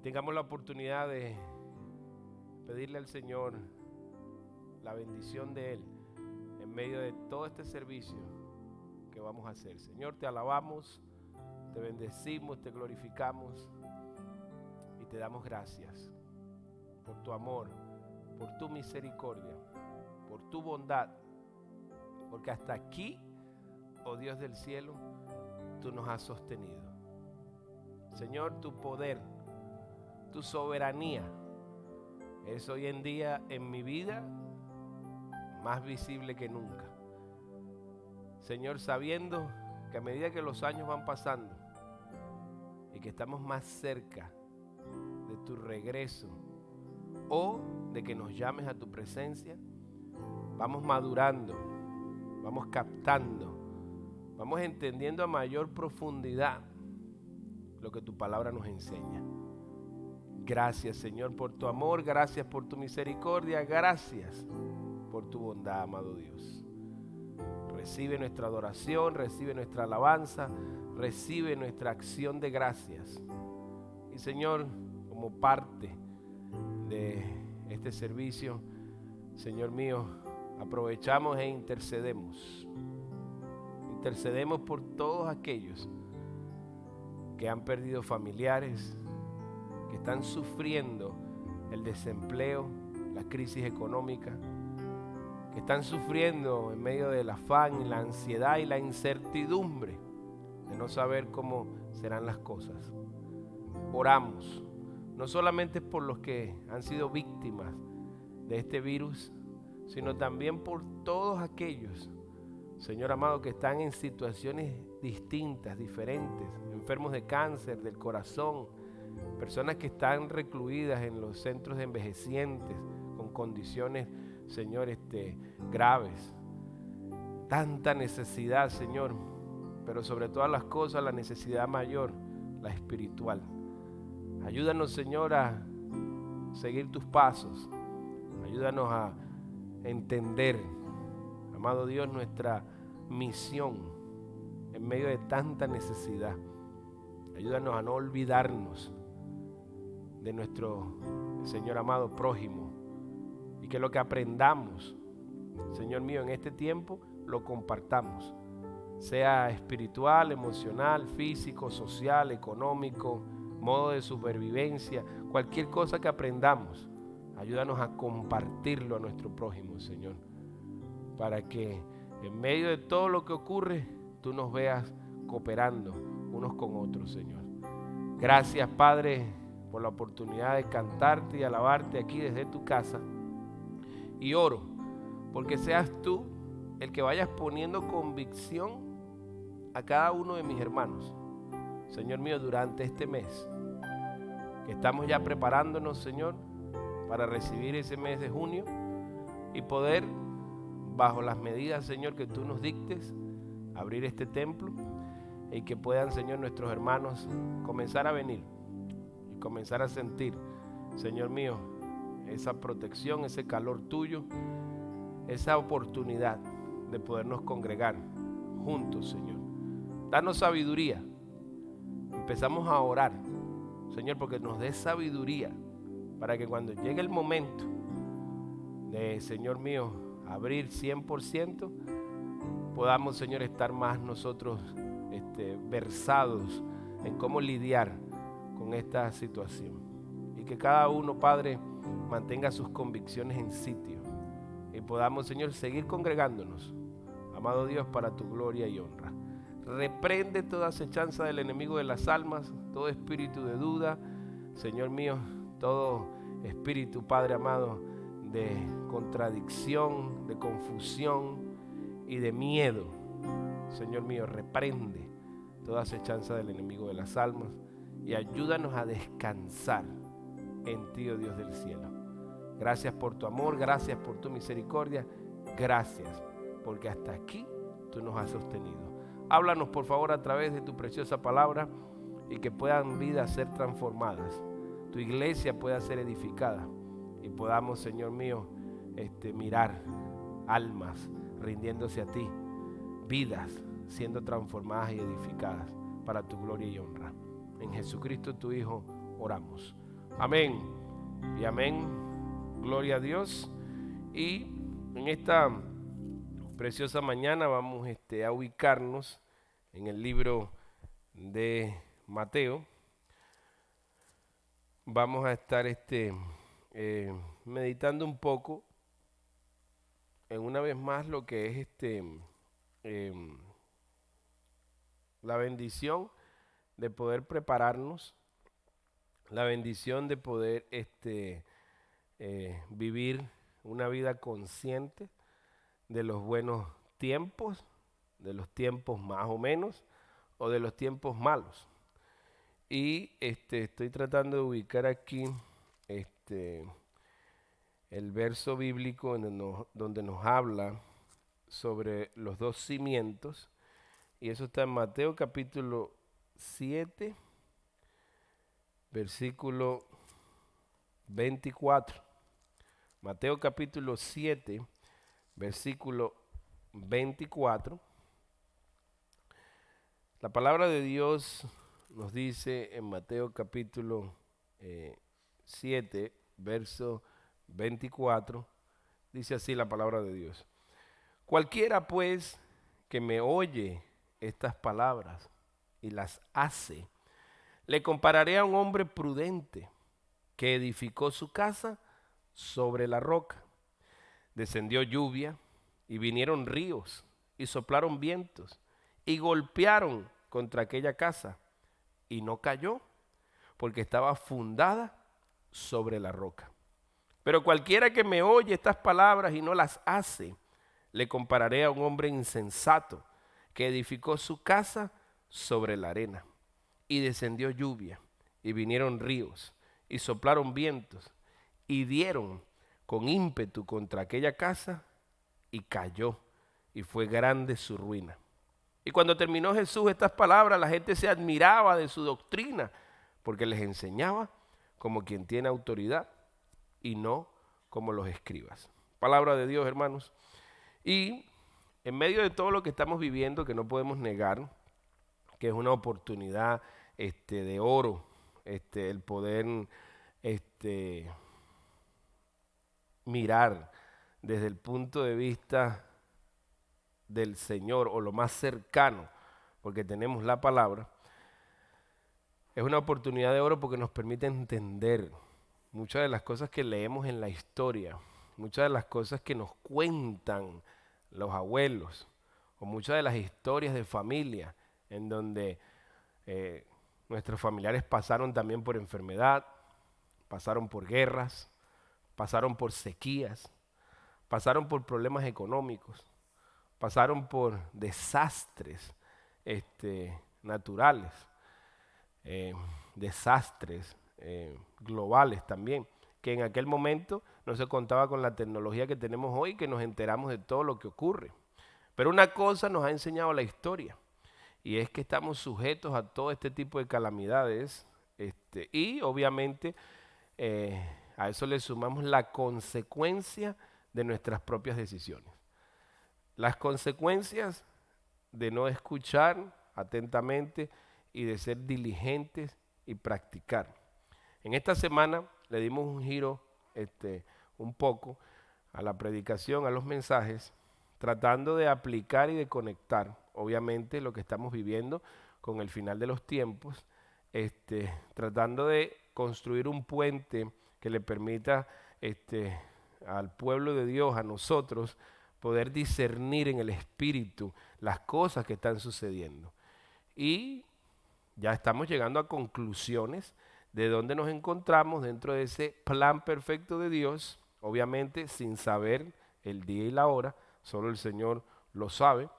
tengamos la oportunidad de pedirle al Señor la bendición de Él en medio de todo este servicio que vamos a hacer. Señor, te alabamos, te bendecimos, te glorificamos y te damos gracias por tu amor, por tu misericordia, por tu bondad, porque hasta aquí, oh Dios del cielo, tú nos has sostenido. Señor, tu poder, tu soberanía es hoy en día en mi vida más visible que nunca. Señor, sabiendo que a medida que los años van pasando y que estamos más cerca de tu regreso o de que nos llames a tu presencia, vamos madurando, vamos captando, vamos entendiendo a mayor profundidad lo que tu palabra nos enseña. Gracias, Señor, por tu amor, gracias por tu misericordia, gracias por tu bondad, amado Dios. Recibe nuestra adoración, recibe nuestra alabanza, recibe nuestra acción de gracias. Y Señor, como parte de este servicio, Señor mío, aprovechamos e intercedemos. Intercedemos por todos aquellos que han perdido familiares, que están sufriendo el desempleo, la crisis económica, que están sufriendo en medio del afán y la ansiedad y la incertidumbre de no saber cómo serán las cosas. Oramos, no solamente por los que han sido víctimas de este virus, sino también por todos aquellos, Señor amado, que están en situaciones distintas, diferentes, enfermos de cáncer, del corazón, personas que están recluidas en los centros de envejecientes con condiciones, Señor, graves. Tanta necesidad, Señor, pero sobre todas las cosas la necesidad mayor, la espiritual. Ayúdanos, Señor, a seguir tus pasos. Ayúdanos a entender, amado Dios, nuestra misión en medio de tanta necesidad. Ayúdanos a no olvidarnos de nuestro Señor amado prójimo y que lo que aprendamos, Señor mío, en este tiempo lo compartamos, sea espiritual, emocional, físico, social, económico, modo de supervivencia, cualquier cosa que aprendamos, ayúdanos a compartirlo a nuestro prójimo, Señor, para que en medio de todo lo que ocurre, tú nos veas cooperando unos con otros, Señor. Gracias, Padre, por la oportunidad de cantarte y alabarte aquí desde tu casa. Y oro porque seas tú el que vayas poniendo convicción a cada uno de mis hermanos, Señor mío, durante este mes, que estamos ya preparándonos, Señor, para recibir ese mes de junio y poder, bajo las medidas, Señor, que tú nos dictes, abrir este templo y que puedan, Señor, nuestros hermanos comenzar a venir y comenzar a sentir, Señor mío, esa protección, ese calor tuyo, esa oportunidad de podernos congregar juntos, Señor. Danos sabiduría. Empezamos a orar, Señor, porque nos des sabiduría para que cuando llegue el momento de, Señor mío, abrir 100%, podamos, Señor, estar más nosotros versados en cómo lidiar con esta situación. Y que cada uno, Padre, mantenga sus convicciones en sitio y podamos, Señor, seguir congregándonos, amado Dios, para tu gloria y honra. Reprende toda acechanza del enemigo de las almas, todo espíritu de duda, Señor mío, todo espíritu, Padre amado, de contradicción, de confusión y de miedo. Señor mío, reprende toda acechanza del enemigo de las almas y ayúdanos a descansar en ti, oh Dios del cielo. Gracias por tu amor, gracias por tu misericordia, gracias porque hasta aquí tú nos has sostenido. Háblanos, por favor, a través de tu preciosa palabra y que puedan vidas ser transformadas, tu iglesia pueda ser edificada y podamos, Señor mío, mirar almas rindiéndose a ti, vidas siendo transformadas y edificadas para tu gloria y honra. En Jesucristo tu Hijo oramos. Amén y amén. Gloria a Dios. Y en esta preciosa mañana vamos a ubicarnos en el libro de Mateo. Vamos a estar meditando un poco en una vez más lo que es la bendición de poder prepararnos, la bendición de poder vivir una vida consciente de los buenos tiempos, de los tiempos más o menos, o de los tiempos malos. Y estoy tratando de ubicar aquí el verso bíblico donde nos habla sobre los dos cimientos, y eso está en Mateo capítulo 7, versículo 24. Mateo capítulo 7, versículo 24. La palabra de Dios nos dice en Mateo capítulo 7, verso 24, dice así la palabra de Dios. Cualquiera pues que me oye estas palabras y las hace, le compararé a un hombre prudente que edificó su casa sobre la roca. Descendió lluvia y vinieron ríos y soplaron vientos y golpearon contra aquella casa y no cayó porque estaba fundada sobre la roca. Pero cualquiera que me oye estas palabras y no las hace, le compararé a un hombre insensato que edificó su casa sobre la arena. Y descendió lluvia y vinieron ríos y soplaron vientos y dieron con ímpetu contra aquella casa y cayó, y fue grande su ruina. Y cuando terminó Jesús estas palabras, la gente se admiraba de su doctrina, porque les enseñaba como quien tiene autoridad y no como los escribas. Palabra de Dios, hermanos. Y en medio de todo lo que estamos viviendo, que no podemos negar, que es una oportunidad de oro, el poder mirar desde el punto de vista del Señor, o lo más cercano, porque tenemos la palabra. Es una oportunidad de oro porque nos permite entender muchas de las cosas que leemos en la historia, muchas de las cosas que nos cuentan los abuelos, o muchas de las historias de familia en donde nuestros familiares pasaron también por enfermedad, pasaron por guerras, pasaron por sequías, pasaron por problemas económicos, pasaron por desastres naturales, desastres globales también, que en aquel momento no se contaba con la tecnología que tenemos hoy, que nos enteramos de todo lo que ocurre. Pero una cosa nos ha enseñado la historia, y es que estamos sujetos a todo este tipo de calamidades, y obviamente a eso le sumamos la consecuencia de nuestras propias decisiones. Las consecuencias de no escuchar atentamente y de ser diligentes y practicar. En esta semana le dimos un giro un poco a la predicación, a los mensajes, tratando de aplicar y de conectar, obviamente, lo que estamos viviendo con el final de los tiempos, tratando de construir un puente que le permita al pueblo de Dios, a nosotros, poder discernir en el espíritu las cosas que están sucediendo. Y ya estamos llegando a conclusiones de dónde nos encontramos dentro de ese plan perfecto de Dios, obviamente sin saber el día y la hora, solo el Señor lo sabe,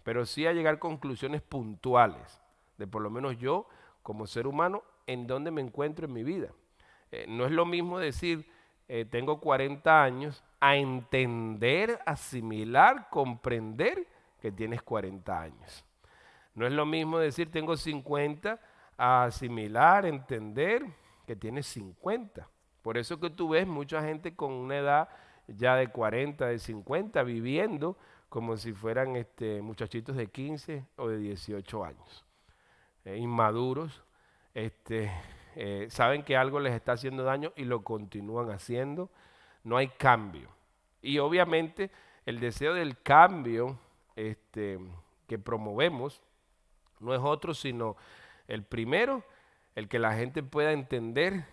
pero sí a llegar a conclusiones puntuales, de por lo menos yo, como ser humano, en dónde me encuentro en mi vida. No es lo mismo decir, tengo 40 años, a entender, asimilar, comprender que tienes 40 años. No es lo mismo decir tengo 50, a asimilar, entender que tienes 50. Por eso que tú ves mucha gente con una edad ya de 40, de 50, viviendo como si fueran muchachitos de 15 o de 18 años. Inmaduros, saben que algo les está haciendo daño y lo continúan haciendo. No hay cambio. Y obviamente el deseo del cambio que promovemos no es otro sino el primero, el que la gente pueda entender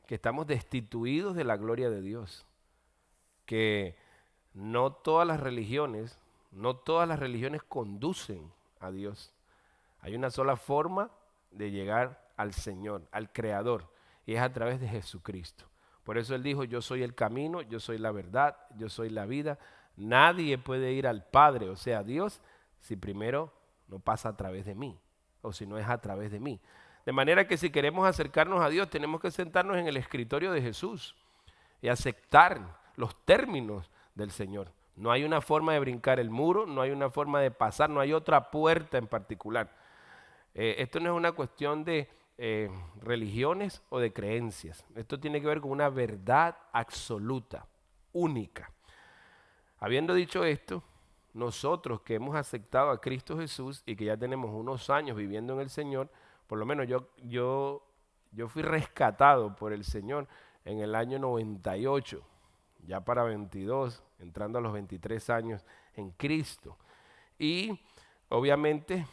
que estamos destituidos de la gloria de Dios, que no todas las religiones, no todas las religiones conducen a Dios. Hay una sola forma de llegar al Señor, al Creador, y es a través de Jesucristo. Por eso Él dijo, yo soy el camino, yo soy la verdad, yo soy la vida. Nadie puede ir al Padre, o sea, a Dios, si primero no pasa a través de mí, o si no es a través de mí. De manera que si queremos acercarnos a Dios, tenemos que sentarnos en el escritorio de Jesús y aceptar los términos del Señor. No hay una forma de brincar el muro, no hay una forma de pasar, no hay otra puerta en particular. Esto no es una cuestión de religiones o de creencias. Esto tiene que ver con una verdad absoluta, única. Habiendo dicho esto, nosotros que hemos aceptado a Cristo Jesús y que ya tenemos unos años viviendo en el Señor, por lo menos yo fui rescatado por el Señor en el año 98, ya para 22, entrando a los 23 años en Cristo. Y obviamente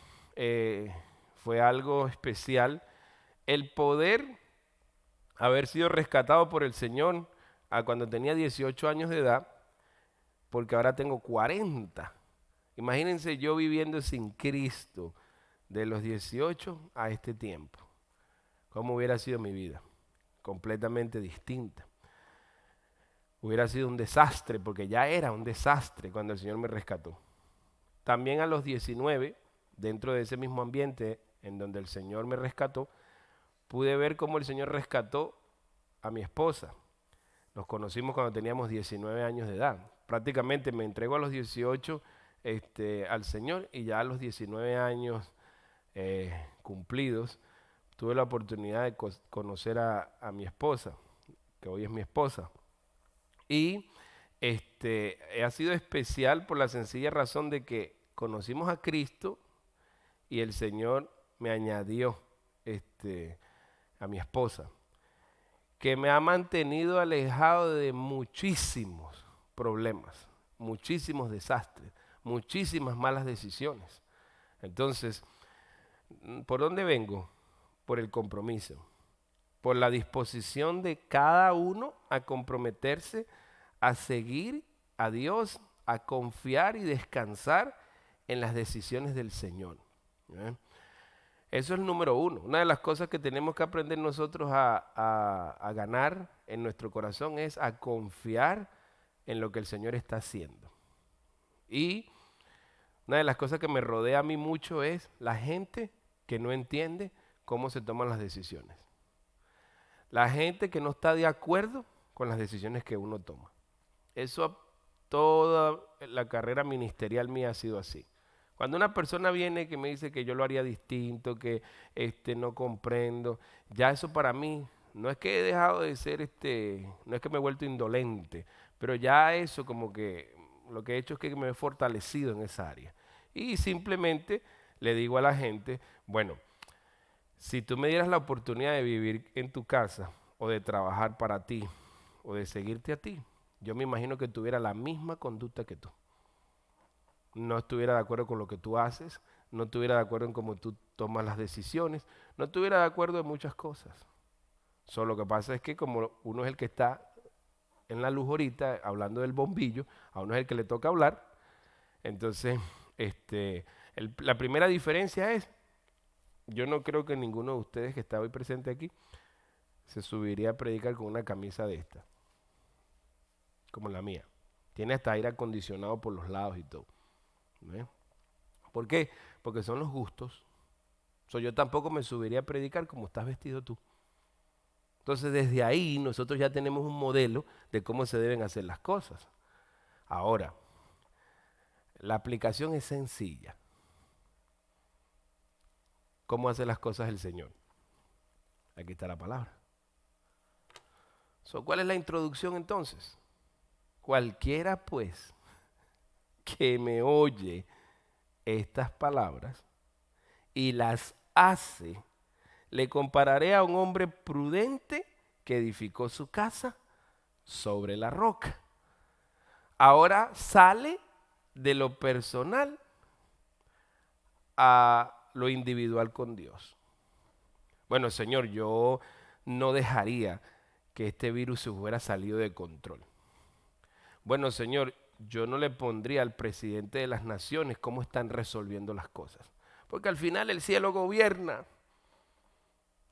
fue algo especial el poder haber sido rescatado por el Señor a cuando tenía 18 años de edad, porque ahora tengo 40. Imagínense yo viviendo sin Cristo de los 18 a este tiempo. ¿Cómo hubiera sido mi vida? Completamente distinta. Hubiera sido un desastre, porque ya era un desastre cuando el Señor me rescató. También a los 19, dentro de ese mismo ambiente en donde el Señor me rescató, pude ver cómo el Señor rescató a mi esposa. Nos conocimos cuando teníamos 19 años de edad. Prácticamente me entrego a los 18 al Señor, y ya a los 19 años cumplidos tuve la oportunidad de conocer a mi esposa, que hoy es mi esposa. Y ha sido especial por la sencilla razón de que conocimos a Cristo y el Señor me añadió a mi esposa, que me ha mantenido alejado de muchísimos problemas, muchísimos desastres, muchísimas malas decisiones. Entonces, ¿por dónde vengo? Por el compromiso, por la disposición de cada uno a comprometerse, a seguir a Dios, a confiar y descansar en las decisiones del Señor. Eso es el número uno. Una de las cosas que tenemos que aprender nosotros a ganar en nuestro corazón es a confiar en lo que el Señor está haciendo. Y una de las cosas que me rodea a mí mucho es la gente que no entiende cómo se toman las decisiones. La gente que no está de acuerdo con las decisiones que uno toma. Eso toda la carrera ministerial mía ha sido así. Cuando una persona viene que me dice que yo lo haría distinto, que no comprendo, ya eso para mí no es que he dejado de ser no es que me he vuelto indolente, pero ya eso como que lo que he hecho es que me he fortalecido en esa área. Y simplemente le digo a la gente, bueno, si tú me dieras la oportunidad de vivir en tu casa o de trabajar para ti o de seguirte a ti, yo me imagino que tuviera la misma conducta que tú. No estuviera de acuerdo con lo que tú haces, no estuviera de acuerdo en cómo tú tomas las decisiones, no estuviera de acuerdo en muchas cosas. Solo lo que pasa es que como uno es el que está en la luz ahorita, hablando del bombillo, a uno es el que le toca hablar, entonces la primera diferencia es, yo no creo que ninguno de ustedes que está hoy presente aquí se subiría a predicar con una camisa de esta, como la mía. Tiene hasta aire acondicionado por los lados y todo. ¿No? ¿Por qué? Porque son los gustos. Yo tampoco me subiría a predicar como estás vestido tú. Entonces desde ahí nosotros ya tenemos un modelo de cómo se deben hacer las cosas. Ahora, la aplicación es sencilla. ¿Cómo hace las cosas el Señor? Aquí está la palabra. ¿Cuál es la introducción entonces? Cualquiera pues que me oye estas palabras y las hace, le compararé a un hombre prudente que edificó su casa sobre la roca. Ahora sale de lo personal a lo individual con Dios. Bueno, Señor, yo no dejaría que este virus se hubiera salido de control. Bueno, Señor, yo no le pondría al presidente de las naciones cómo están resolviendo las cosas. Porque al final el cielo gobierna.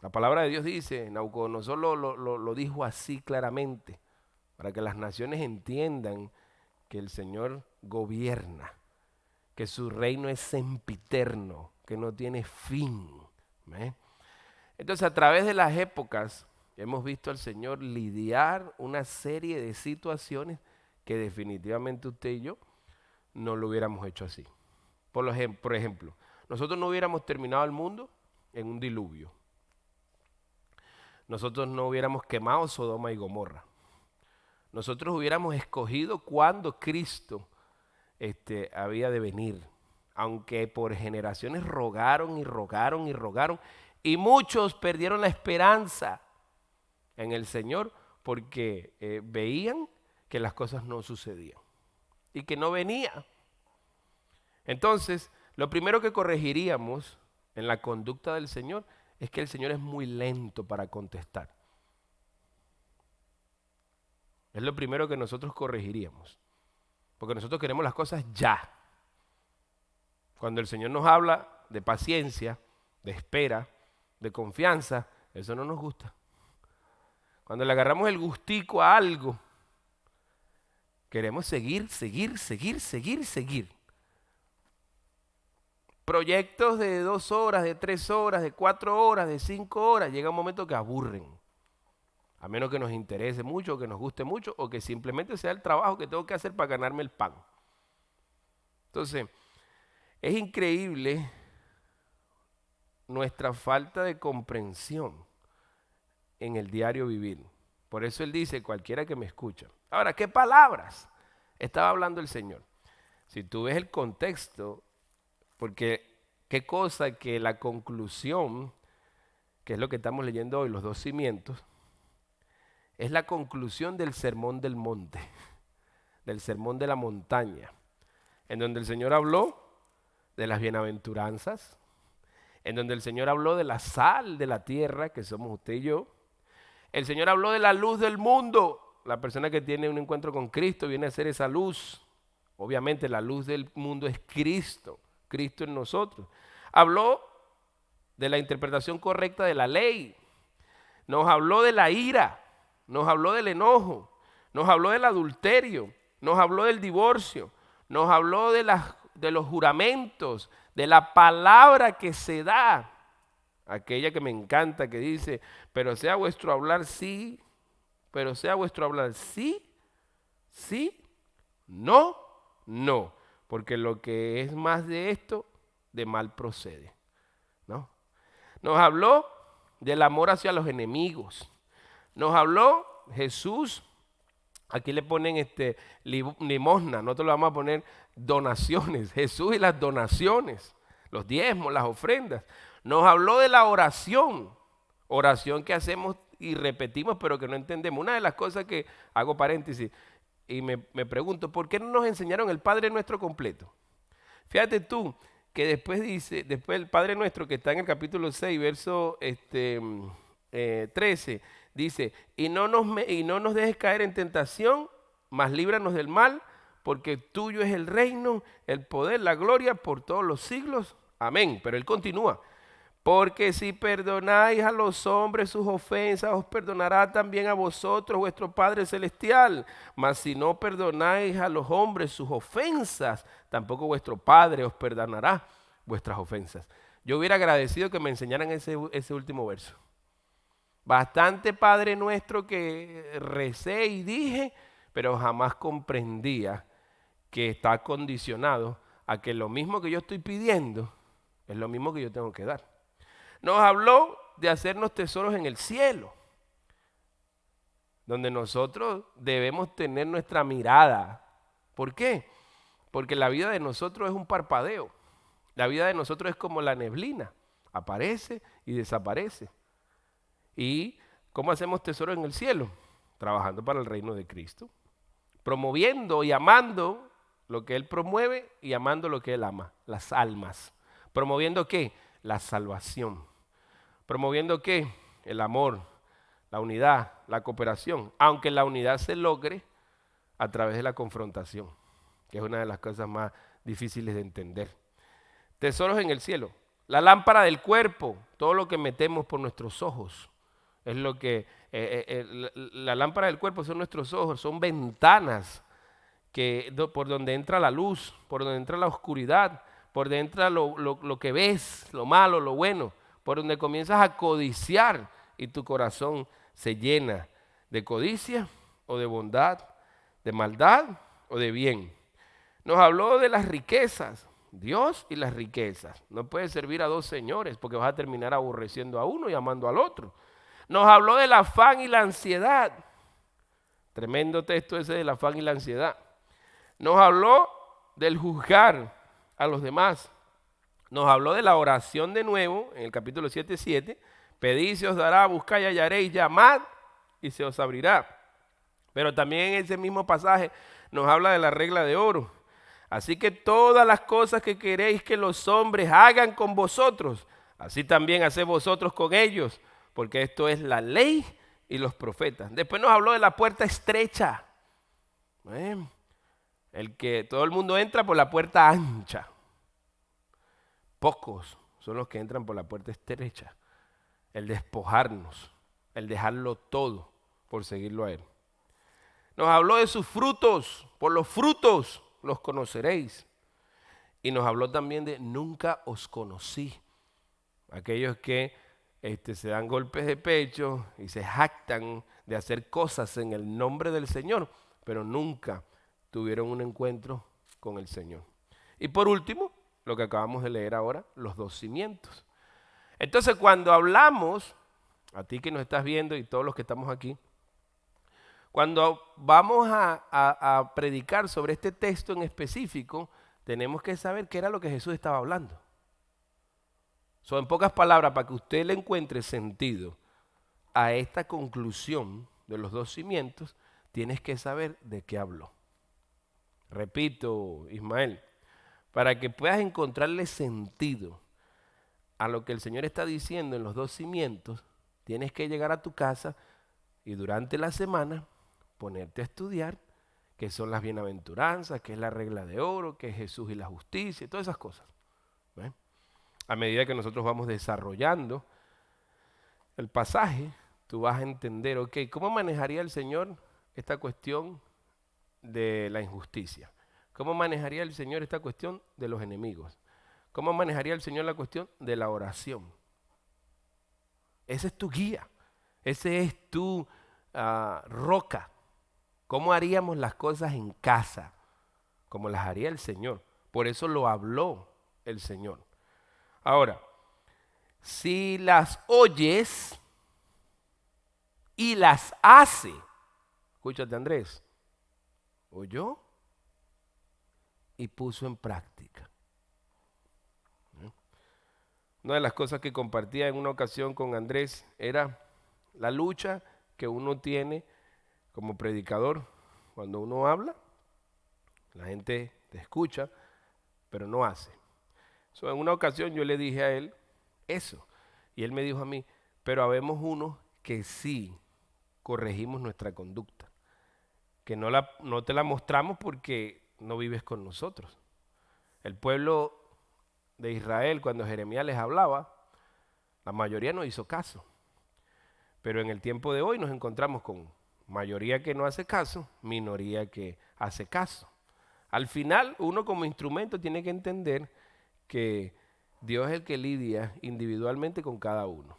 La palabra de Dios dice, Nabucodonosor lo dijo así claramente, para que las naciones entiendan que el Señor gobierna, que su reino es sempiterno, que no tiene fin. ¿Ve? Entonces, a través de las épocas, hemos visto al Señor lidiar una serie de situaciones que definitivamente usted y yo no lo hubiéramos hecho así. Por ejemplo, nosotros no hubiéramos terminado el mundo en un diluvio. Nosotros no hubiéramos quemado Sodoma y Gomorra. Nosotros hubiéramos escogido cuando Cristo había de venir. Aunque por generaciones rogaron y rogaron y rogaron, y muchos perdieron la esperanza en el Señor porque veían que las cosas no sucedían y que no venía. Entonces, lo primero que corregiríamos en la conducta del Señor es que el Señor es muy lento para contestar. Es lo primero que nosotros corregiríamos, porque nosotros queremos las cosas ya. Cuando el Señor nos habla de paciencia, de espera, de confianza, eso no nos gusta. Cuando le agarramos el gustico a algo, queremos seguir. Proyectos de 2 horas, de 3 horas, de 4 horas, de 5 horas, llega un momento que aburren. A menos que nos interese mucho, que nos guste mucho, o que simplemente sea el trabajo que tengo que hacer para ganarme el pan. Entonces, es increíble nuestra falta de comprensión en el diario vivir. Por eso él dice, cualquiera que me escucha. Ahora, ¿qué palabras estaba hablando el Señor? Si tú ves el contexto, porque qué cosa que la conclusión, que es lo que estamos leyendo hoy, los 2 cimientos, es la conclusión del sermón del monte, del sermón de la montaña, en donde el Señor habló de las bienaventuranzas, en donde el Señor habló de la sal de la tierra, que somos usted y yo. El Señor habló de la luz del mundo. La persona que tiene un encuentro con Cristo viene a ser esa luz. Obviamente la luz del mundo es Cristo, Cristo en nosotros. Habló de la interpretación correcta de la ley. Nos habló de la ira, nos habló del enojo, nos habló del adulterio, nos habló del divorcio, nos habló de los juramentos, de la palabra que se da, aquella que me encanta, que dice, pero sea vuestro hablar sí, pero sea vuestro hablar sí, sí, no, no, porque lo que es más de esto, de mal procede, ¿no? Nos habló del amor hacia los enemigos, nos habló Jesús, aquí le ponen limosna, nosotros le vamos a poner donaciones, Jesús y las donaciones, los diezmos, las ofrendas. Nos habló de la oración que hacemos y repetimos pero que no entendemos. Una de las cosas que hago paréntesis y me pregunto, ¿por qué no nos enseñaron el Padre Nuestro completo? Fíjate tú que después el Padre Nuestro que está en el capítulo 6, verso 13, dice, y no nos dejes caer en tentación, mas líbranos del mal, porque tuyo es el reino, el poder, la gloria por todos los siglos. Amén. Pero él continúa. Porque si perdonáis a los hombres sus ofensas, os perdonará también a vosotros vuestro Padre Celestial. Mas si no perdonáis a los hombres sus ofensas, tampoco vuestro Padre os perdonará vuestras ofensas. Yo hubiera agradecido que me enseñaran ese último verso. Bastante Padre Nuestro que recé y dije, pero jamás comprendía que está condicionado a que lo mismo que yo estoy pidiendo es lo mismo que yo tengo que dar. Nos habló de hacernos tesoros en el cielo, donde nosotros debemos tener nuestra mirada. ¿Por qué? Porque la vida de nosotros es un parpadeo. La vida de nosotros es como la neblina, aparece y desaparece. ¿Y cómo hacemos tesoros en el cielo? Trabajando para el reino de Cristo, promoviendo y amando lo que Él promueve y amando lo que Él ama, las almas. ¿Promoviendo qué? La salvación. ¿Promoviendo qué? El amor, la unidad, la cooperación, aunque la unidad se logre a través de la confrontación, que es una de las cosas más difíciles de entender. Tesoros en el cielo, la lámpara del cuerpo, todo lo que metemos por nuestros ojos, es lo que, la lámpara del cuerpo son nuestros ojos, son ventanas por donde entra la luz, por donde entra la oscuridad, por donde entra lo que ves, lo malo, lo bueno, por donde comienzas a codiciar y tu corazón se llena de codicia o de bondad, de maldad o de bien. Nos habló de las riquezas, Dios y las riquezas. No puedes servir a dos señores porque vas a terminar aborreciendo a uno y amando al otro. Nos habló del afán y la ansiedad. Tremendo texto ese del afán y la ansiedad. Nos habló del juzgar a los demás. Nos habló de la oración de nuevo en el capítulo 7:7. Pedid y se os dará, buscad y hallaréis, llamad y se os abrirá. Pero también en ese mismo pasaje nos habla de la regla de oro. Así que todas las cosas que queréis que los hombres hagan con vosotros, así también haced vosotros con ellos, porque esto es la ley y los profetas. Después nos habló de la puerta estrecha. El que todo el mundo entra por la puerta ancha. Pocos son los que entran por la puerta estrecha. El despojarnos, el dejarlo todo por seguirlo a Él. Nos habló de sus frutos, por los frutos los conoceréis. Y nos habló también de nunca os conocí. Aquellos que se dan golpes de pecho y se jactan de hacer cosas en el nombre del Señor, pero nunca tuvieron un encuentro con el Señor. Y por último, lo que acabamos de leer ahora, los dos cimientos. Entonces, cuando hablamos, a ti que nos estás viendo y todos los que estamos aquí, cuando vamos a predicar sobre este texto en específico, tenemos que saber qué era lo que Jesús estaba hablando. En pocas palabras, para que usted le encuentre sentido a esta conclusión de los dos cimientos, tienes que saber de qué habló. Repito, Ismael, para que puedas encontrarle sentido a lo que el Señor está diciendo en los dos cimientos, tienes que llegar a tu casa y durante la semana ponerte a estudiar qué son las bienaventuranzas, qué es la regla de oro, qué es Jesús y la justicia, y todas esas cosas. ¿Ven? A medida que nosotros vamos desarrollando el pasaje, tú vas a entender, ok, ¿cómo manejaría el Señor esta cuestión de la injusticia? ¿Cómo manejaría el Señor esta cuestión de los enemigos? ¿Cómo manejaría el Señor la cuestión de la oración? Ese es tu guía, ese es tu roca. ¿Cómo haríamos las cosas en casa? Como las haría el Señor. Por eso lo habló el Señor. Ahora, si las oyes y las hace, escúchate Andrés, oyó y puso en práctica. Una de las cosas que compartía en una ocasión con Andrés era la lucha que uno tiene como predicador. Cuando uno habla, la gente te escucha, pero no hace. En una ocasión yo le dije a él eso, y él me dijo a mí, pero habemos unos que sí corregimos nuestra conducta, que no te la mostramos porque no vives con nosotros. El pueblo de Israel, cuando Jeremías les hablaba, la mayoría no hizo caso. Pero en el tiempo de hoy nos encontramos con mayoría que no hace caso, minoría que hace caso. Al final, uno como instrumento tiene que entender que Dios es el que lidia individualmente con cada uno.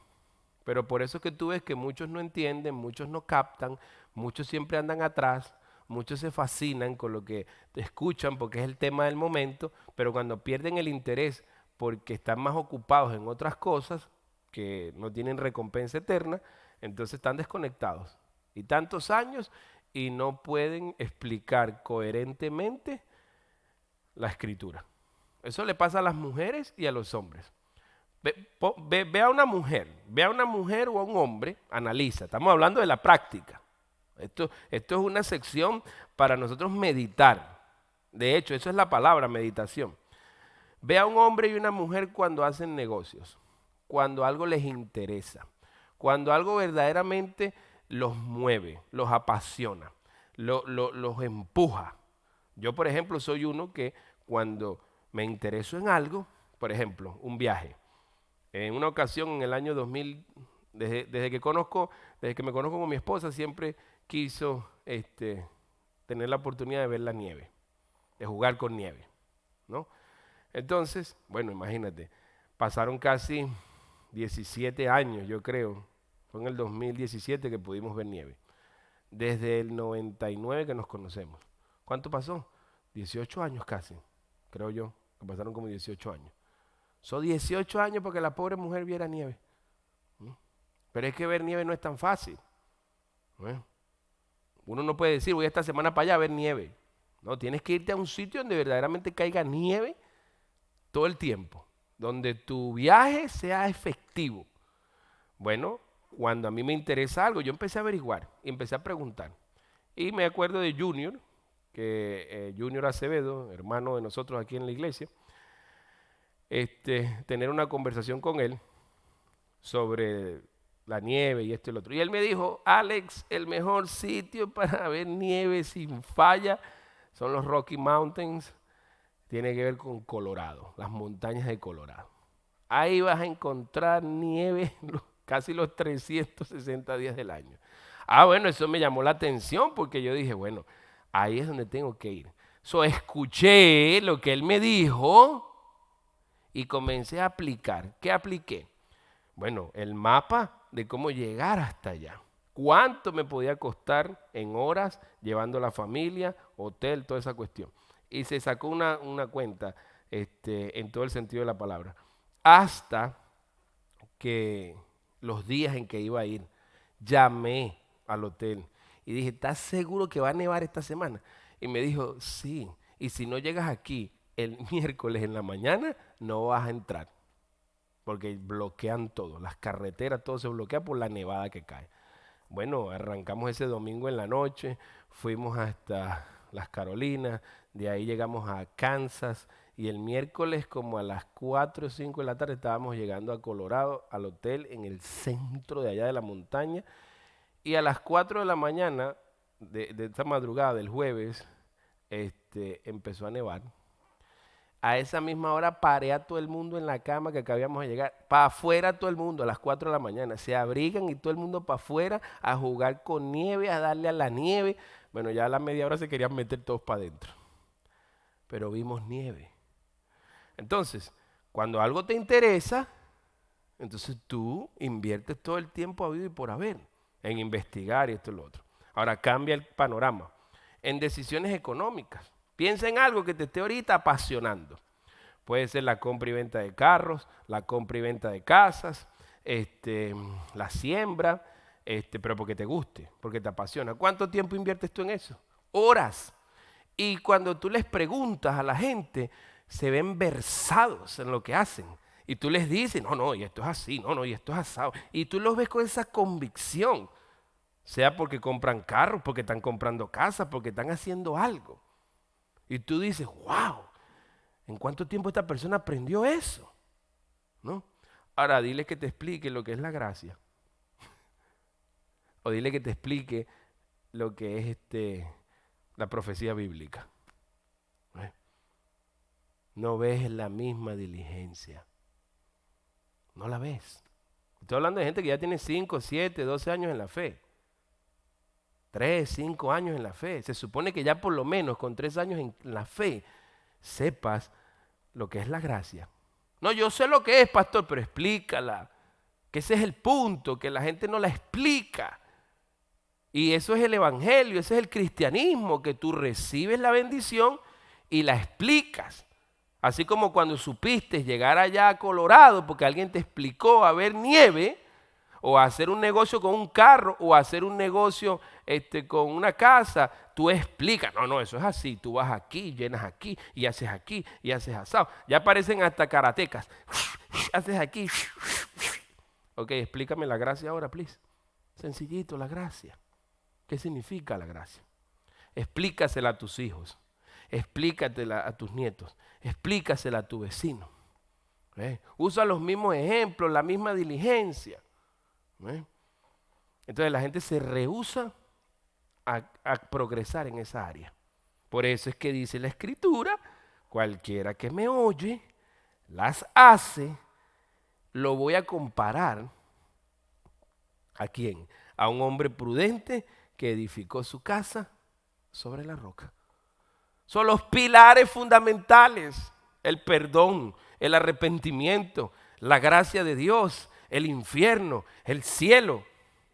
Pero por eso es que tú ves que muchos no entienden, muchos no captan, muchos siempre andan atrás, muchos se fascinan con lo que te escuchan porque es el tema del momento, pero cuando pierden el interés porque están más ocupados en otras cosas que no tienen recompensa eterna, entonces están desconectados. Y tantos años y no pueden explicar coherentemente la escritura. Eso le pasa a las mujeres y a los hombres. Ve a una mujer o a un hombre, analiza. Estamos hablando de la práctica. Esto es una sección para nosotros meditar. De hecho, eso es la palabra, meditación. Ve a un hombre y una mujer cuando hacen negocios, cuando algo les interesa, cuando algo verdaderamente los mueve, los apasiona, los empuja. Yo, por ejemplo, soy uno que cuando me intereso en algo, por ejemplo, un viaje. En una ocasión, en el año 2000, desde que me conozco con mi esposa, siempre quiso tener la oportunidad de ver la nieve, de jugar con nieve, ¿no? Entonces, bueno, imagínate, pasaron casi 17 años, yo creo, fue en el 2017 que pudimos ver nieve, desde el 99 que nos conocemos. ¿Cuánto pasó? 18 años casi, creo yo, que pasaron como 18 años. Son 18 años para que la pobre mujer viera nieve. Pero es que ver nieve no es tan fácil. Uno no puede decir, voy esta semana para allá a ver nieve. No, tienes que irte a un sitio donde verdaderamente caiga nieve todo el tiempo, donde tu viaje sea efectivo. Bueno, cuando a mí me interesa algo, yo empecé a averiguar y empecé a preguntar. Y me acuerdo de Junior, Junior Acevedo, hermano de nosotros aquí en la iglesia, tener una conversación con él sobre la nieve y esto y lo otro. Y él me dijo, Alex, el mejor sitio para ver nieve sin falla son los Rocky Mountains. Tiene que ver con Colorado, las montañas de Colorado. Ahí vas a encontrar nieve casi los 360 días del año. Ah, bueno, eso me llamó la atención porque yo dije, bueno, ahí es donde tengo que ir. Escuché lo que él me dijo y comencé a aplicar. ¿Qué apliqué? Bueno, el mapa de cómo llegar hasta allá. ¿Cuánto me podía costar en horas llevando a la familia, hotel, toda esa cuestión? Y se sacó una cuenta en todo el sentido de la palabra. Hasta que los días en que iba a ir, llamé al hotel y dije, ¿estás seguro que va a nevar esta semana? Y me dijo, sí, y si no llegas aquí el miércoles en la mañana, no vas a entrar, porque bloquean todo, las carreteras, todo se bloquea por la nevada que cae. Bueno, arrancamos ese domingo en la noche, fuimos hasta las Carolinas, de ahí llegamos a Kansas y el miércoles como a las 4 o 5 de la tarde estábamos llegando a Colorado, al hotel en el centro de allá de la montaña, y a las 4 de la mañana de esta madrugada del jueves empezó a nevar. A esa misma hora paré a todo el mundo en la cama que acabamos de llegar. Para afuera todo el mundo a las 4 de la mañana. Se abrigan y todo el mundo para afuera a jugar con nieve, a darle a la nieve. Bueno, ya a la media hora se querían meter todos para adentro. Pero vimos nieve. Entonces, cuando algo te interesa, entonces tú inviertes todo el tiempo habido y por haber en investigar y esto y lo otro. Ahora cambia el panorama. En decisiones económicas. Piensa en algo que te esté ahorita apasionando. Puede ser la compra y venta de carros, la compra y venta de casas, la siembra, pero porque te guste, porque te apasiona. ¿Cuánto tiempo inviertes tú en eso? Horas. Y cuando tú les preguntas a la gente, se ven versados en lo que hacen. Y tú les dices, no, y esto es así, no, y esto es asado. Y tú los ves con esa convicción, sea porque compran carros, porque están comprando casas, porque están haciendo algo. Y tú dices, wow, ¿en cuánto tiempo esta persona aprendió eso? ¿No? Ahora dile que te explique lo que es la gracia. O dile que te explique lo que es la profecía bíblica. No ves la misma diligencia. No la ves. Estoy hablando de gente que ya tiene 5, 7, 12 años en la fe. 3, 5 años en la fe. Se supone que ya por lo menos con 3 años en la fe sepas lo que es la gracia. No, yo sé lo que es, pastor, pero explícala. Que ese es el punto, que la gente no la explica. Y eso es el evangelio, ese es el cristianismo, que tú recibes la bendición y la explicas. Así como cuando supiste llegar allá a Colorado porque alguien te explicó a ver nieve, o hacer un negocio con un carro, o hacer un negocio con una casa, tú explicas, no, eso es así, tú vas aquí, llenas aquí, y haces asado. Ya aparecen hasta karatecas, haces aquí. Ok, explícame la gracia ahora, please. Sencillito, la gracia. ¿Qué significa la gracia? Explícasela a tus hijos. Explícatela a tus nietos. Explícasela a tu vecino. Usa los mismos ejemplos, la misma diligencia. Entonces la gente se rehúsa a progresar en esa área. Por eso es que dice la Escritura, cualquiera que me oye, las hace, lo voy a comparar. ¿A quién? A un hombre prudente que edificó su casa sobre la roca. Son los pilares fundamentales: el perdón, el arrepentimiento, la gracia de Dios, el infierno, el cielo,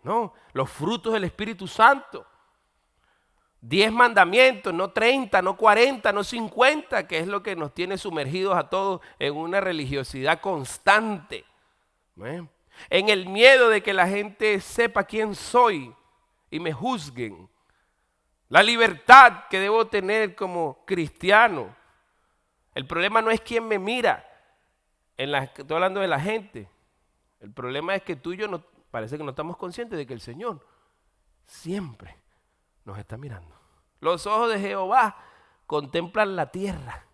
¿no? Los frutos del Espíritu Santo. 10 mandamientos, no 30, no 40, no 50, que es lo que nos tiene sumergidos a todos en una religiosidad constante. En el miedo de que la gente sepa quién soy y me juzguen. La libertad que debo tener como cristiano. El problema no es quién me mira. Estoy hablando de la gente. El problema es que tú y yo parece que no estamos conscientes de que el Señor siempre nos está mirando. Los ojos de Jehová contemplan la tierra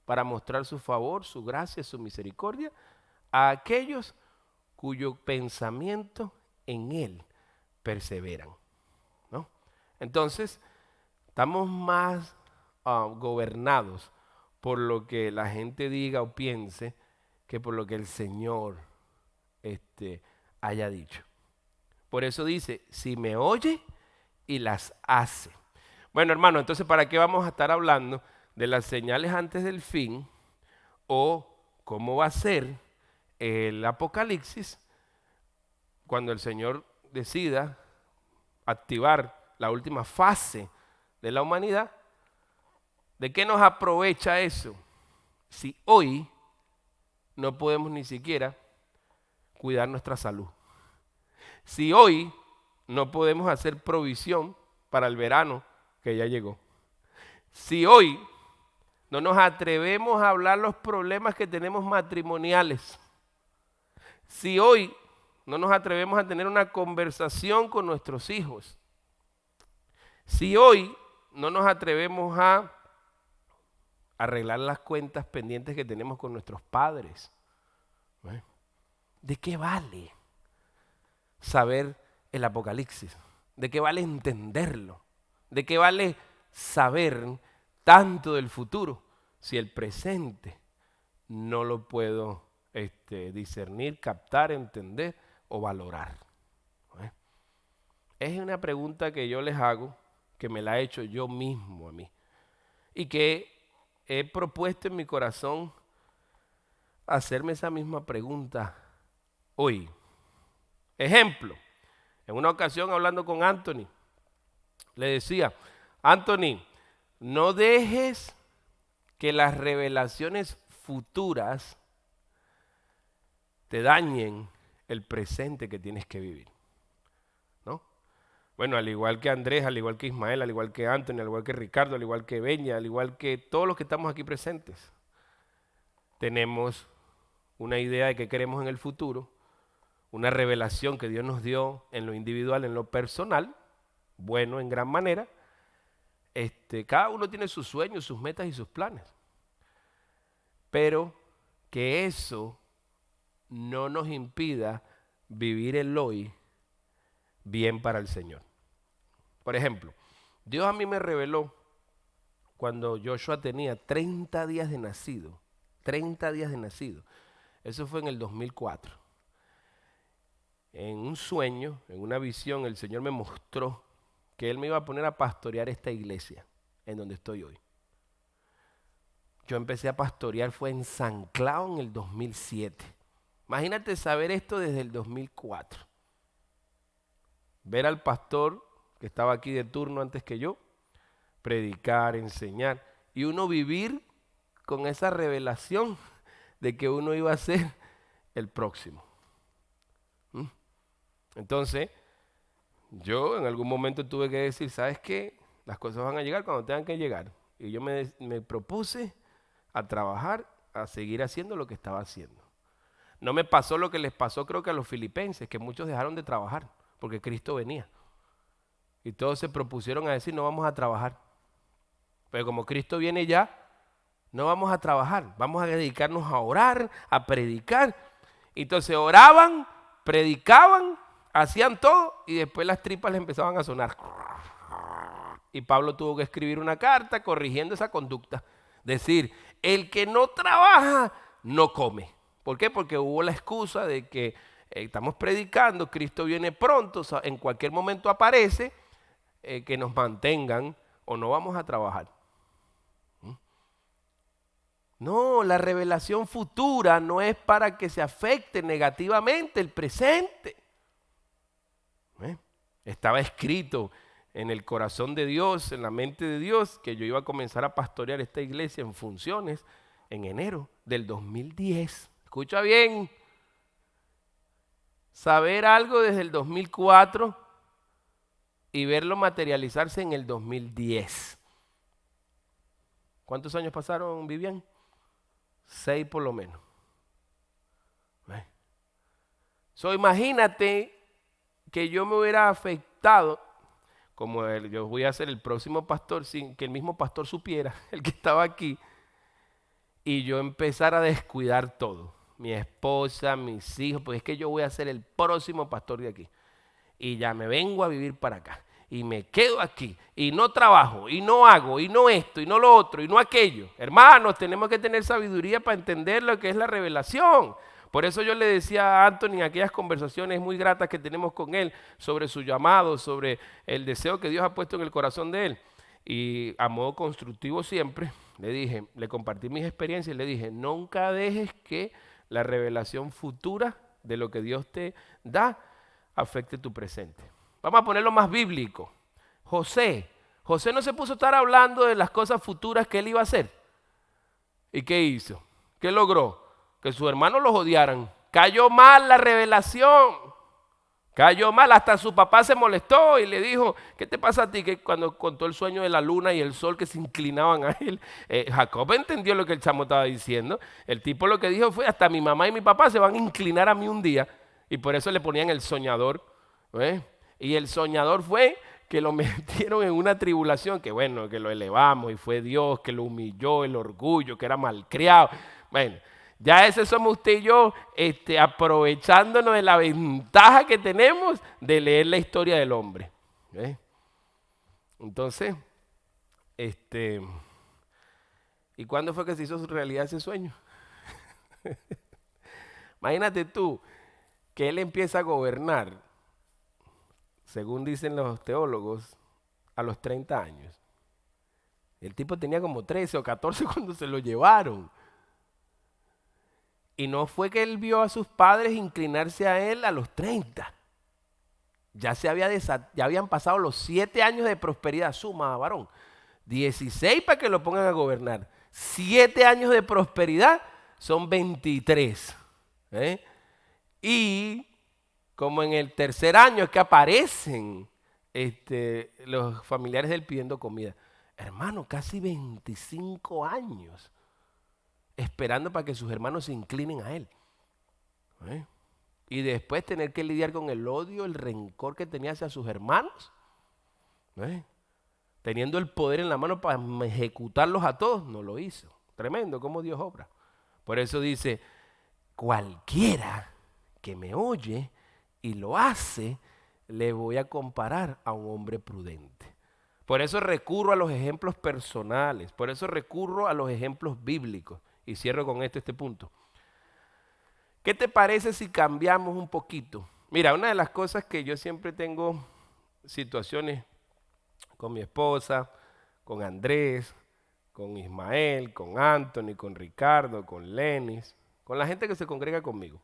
para mostrar su favor, su gracia, su misericordia a aquellos cuyo pensamiento en Él perseveran, ¿no? Entonces, estamos más gobernados por lo que la gente diga o piense que por lo que el Señor haya dicho. Por eso dice, si me oye y las hace. Bueno, hermano, entonces ¿para qué vamos a estar hablando de las señales antes del fin o cómo va a ser el Apocalipsis cuando el Señor decida activar la última fase de la humanidad? ¿De qué nos aprovecha eso si hoy no podemos ni siquiera cuidar nuestra salud? Si hoy no podemos hacer provisión para el verano que ya llegó. Si hoy no nos atrevemos a hablar los problemas que tenemos matrimoniales. Si hoy no nos atrevemos a tener una conversación con nuestros hijos. Si hoy no nos atrevemos a arreglar las cuentas pendientes que tenemos con nuestros padres. ¿De qué vale saber el Apocalipsis? ¿De qué vale entenderlo? ¿De qué vale saber tanto del futuro si el presente no lo puedo discernir, captar, entender o valorar? Es una pregunta que yo les hago, que me la he hecho yo mismo a mí y que he propuesto en mi corazón hacerme esa misma pregunta hoy. Ejemplo, en una ocasión hablando con Anthony, le decía, Anthony, no dejes que las revelaciones futuras te dañen el presente que tienes que vivir, ¿no? Bueno, al igual que Andrés, al igual que Ismael, al igual que Anthony, al igual que Ricardo, al igual que Beña, al igual que todos los que estamos aquí presentes, tenemos una idea de qué queremos en el futuro, una revelación que Dios nos dio en lo individual, en lo personal, bueno en gran manera. Cada uno tiene sus sueños, sus metas y sus planes. Pero que eso no nos impida vivir el hoy bien para el Señor. Por ejemplo, Dios a mí me reveló cuando Joshua tenía 30 días de nacido. 30 días de nacido. Eso fue en el 2004. En un sueño, en una visión, el Señor me mostró que Él me iba a poner a pastorear esta iglesia en donde estoy hoy. Yo empecé a pastorear, fue en San Clau en el 2007. Imagínate saber esto desde el 2004. Ver al pastor que estaba aquí de turno antes que yo, predicar, enseñar, y uno vivir con esa revelación de que uno iba a ser el próximo. Entonces, yo en algún momento tuve que decir, ¿sabes qué? Las cosas van a llegar cuando tengan que llegar. Y yo me propuse a trabajar, a seguir haciendo lo que estaba haciendo. No me pasó lo que les pasó creo que a los filipenses, que muchos dejaron de trabajar porque Cristo venía. Y todos se propusieron a decir, no vamos a trabajar. Pero como Cristo viene ya, no vamos a trabajar, vamos a dedicarnos a orar, a predicar. Entonces oraban, predicaban, hacían todo y después las tripas les empezaban a sonar. Y Pablo tuvo que escribir una carta corrigiendo esa conducta. Decir, el que no trabaja, no come. ¿Por qué? Porque hubo la excusa de que estamos predicando, Cristo viene pronto, o sea, en cualquier momento aparece, que nos mantengan o no vamos a trabajar. No, la revelación futura no es para que se afecte negativamente el presente. Estaba escrito en el corazón de Dios, en la mente de Dios, que yo iba a comenzar a pastorear esta iglesia en funciones en enero del 2010. Escucha bien, saber algo desde el 2004 y verlo materializarse en el 2010. ¿Cuántos años pasaron, Vivian? 6 por lo menos. Imagínate que yo me hubiera afectado, como yo voy a ser el próximo pastor, sin que el mismo pastor supiera, el que estaba aquí, y yo empezara a descuidar todo. Mi esposa, mis hijos, pues es que yo voy a ser el próximo pastor de aquí. Y ya me vengo a vivir para acá. Y me quedo aquí. Y no trabajo. Y no hago. Y no esto. Y no lo otro. Y no aquello. Hermanos, tenemos que tener sabiduría para entender lo que es la revelación. Por eso yo le decía a Anthony en aquellas conversaciones muy gratas que tenemos con él sobre su llamado, sobre el deseo que Dios ha puesto en el corazón de él. Y a modo constructivo siempre, le dije, le compartí mis experiencias y le dije, nunca dejes que la revelación futura de lo que Dios te da afecte tu presente. Vamos a ponerlo más bíblico. José no se puso a estar hablando de las cosas futuras que él iba a hacer. ¿Y qué hizo? ¿Qué logró? Que sus hermanos los odiaran. Cayó mal la revelación. Cayó mal, hasta su papá se molestó y le dijo, ¿qué te pasa a ti? Que cuando contó el sueño de la luna y el sol que se inclinaban a él, Jacob entendió lo que el chamo estaba diciendo. El tipo lo que dijo fue, hasta mi mamá y mi papá se van a inclinar a mí un día. Y por eso le ponían el soñador. Y el soñador fue que lo metieron en una tribulación, que bueno, que lo elevamos y fue Dios que lo humilló, el orgullo, que era malcriado. Bueno, ya ese somos usted y yo, aprovechándonos de la ventaja que tenemos de leer la historia del hombre. Entonces, ¿y cuándo fue que se hizo su realidad ese sueño? Imagínate tú que él empieza a gobernar, según dicen los teólogos, a los 30 años. El tipo tenía como 13 o 14 cuando se lo llevaron. Y no fue que él vio a sus padres inclinarse a él a los 30. Ya habían pasado los 7 años de prosperidad. Suma, varón. 16 para que lo pongan a gobernar. 7 años de prosperidad son 23. Y como en el tercer año es que aparecen los familiares de él pidiendo comida. Hermano, casi 25 años esperando para que sus hermanos se inclinen a él. Y después tener que lidiar con el odio, el rencor que tenía hacia sus hermanos. Teniendo el poder en la mano para ejecutarlos a todos, no lo hizo. Tremendo cómo Dios obra. Por eso dice, cualquiera que me oye y lo hace, le voy a comparar a un hombre prudente. Por eso recurro a los ejemplos personales, por eso recurro a los ejemplos bíblicos. Y cierro con este punto. ¿Qué te parece si cambiamos un poquito? Mira, una de las cosas que yo siempre tengo situaciones con mi esposa, con Andrés, con Ismael, con Anthony, con Ricardo, con Lenis, con la gente que se congrega conmigo,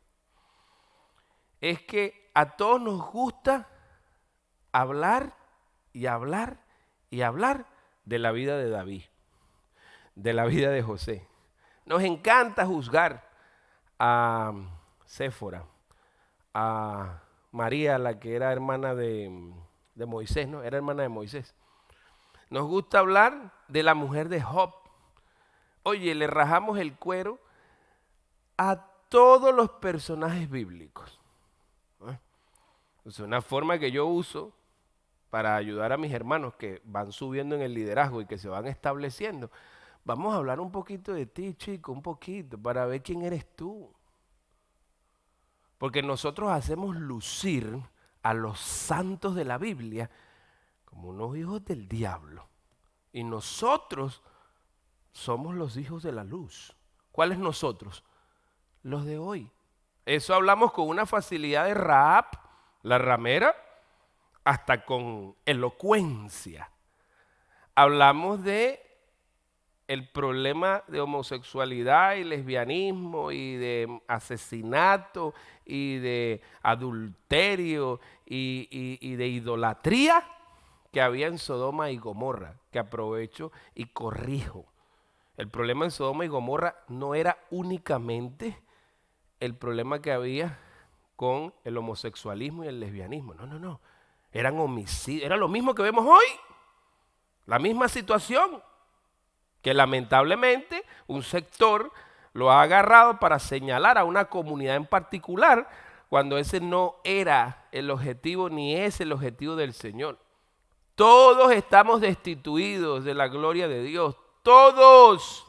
es que a todos nos gusta hablar y hablar y hablar de la vida de David, de la vida de José. Nos encanta juzgar a Séfora, a María, la que era hermana de Moisés, ¿no? Era hermana de Moisés. Nos gusta hablar de la mujer de Job. Oye, le rajamos el cuero a todos los personajes bíblicos. Es una forma que yo uso para ayudar a mis hermanos que van subiendo en el liderazgo y que se van estableciendo. Vamos a hablar un poquito de ti, chico, un poquito, para ver quién eres tú. Porque nosotros hacemos lucir a los santos de la Biblia como unos hijos del diablo. Y nosotros somos los hijos de la luz. ¿Cuáles nosotros? Los de hoy. Eso hablamos con una facilidad de Rahab, la ramera, hasta con elocuencia. Hablamos de el problema de homosexualidad y lesbianismo y de asesinato y de adulterio y de idolatría que había en Sodoma y Gomorra, que aprovecho y corrijo. El problema en Sodoma y Gomorra no era únicamente el problema que había con el homosexualismo y el lesbianismo. No. Eran homicidios. Era lo mismo que vemos hoy. La misma situación. Que lamentablemente un sector lo ha agarrado para señalar a una comunidad en particular cuando ese no era el objetivo ni es el objetivo del Señor. Todos estamos destituidos de la gloria de Dios. Todos.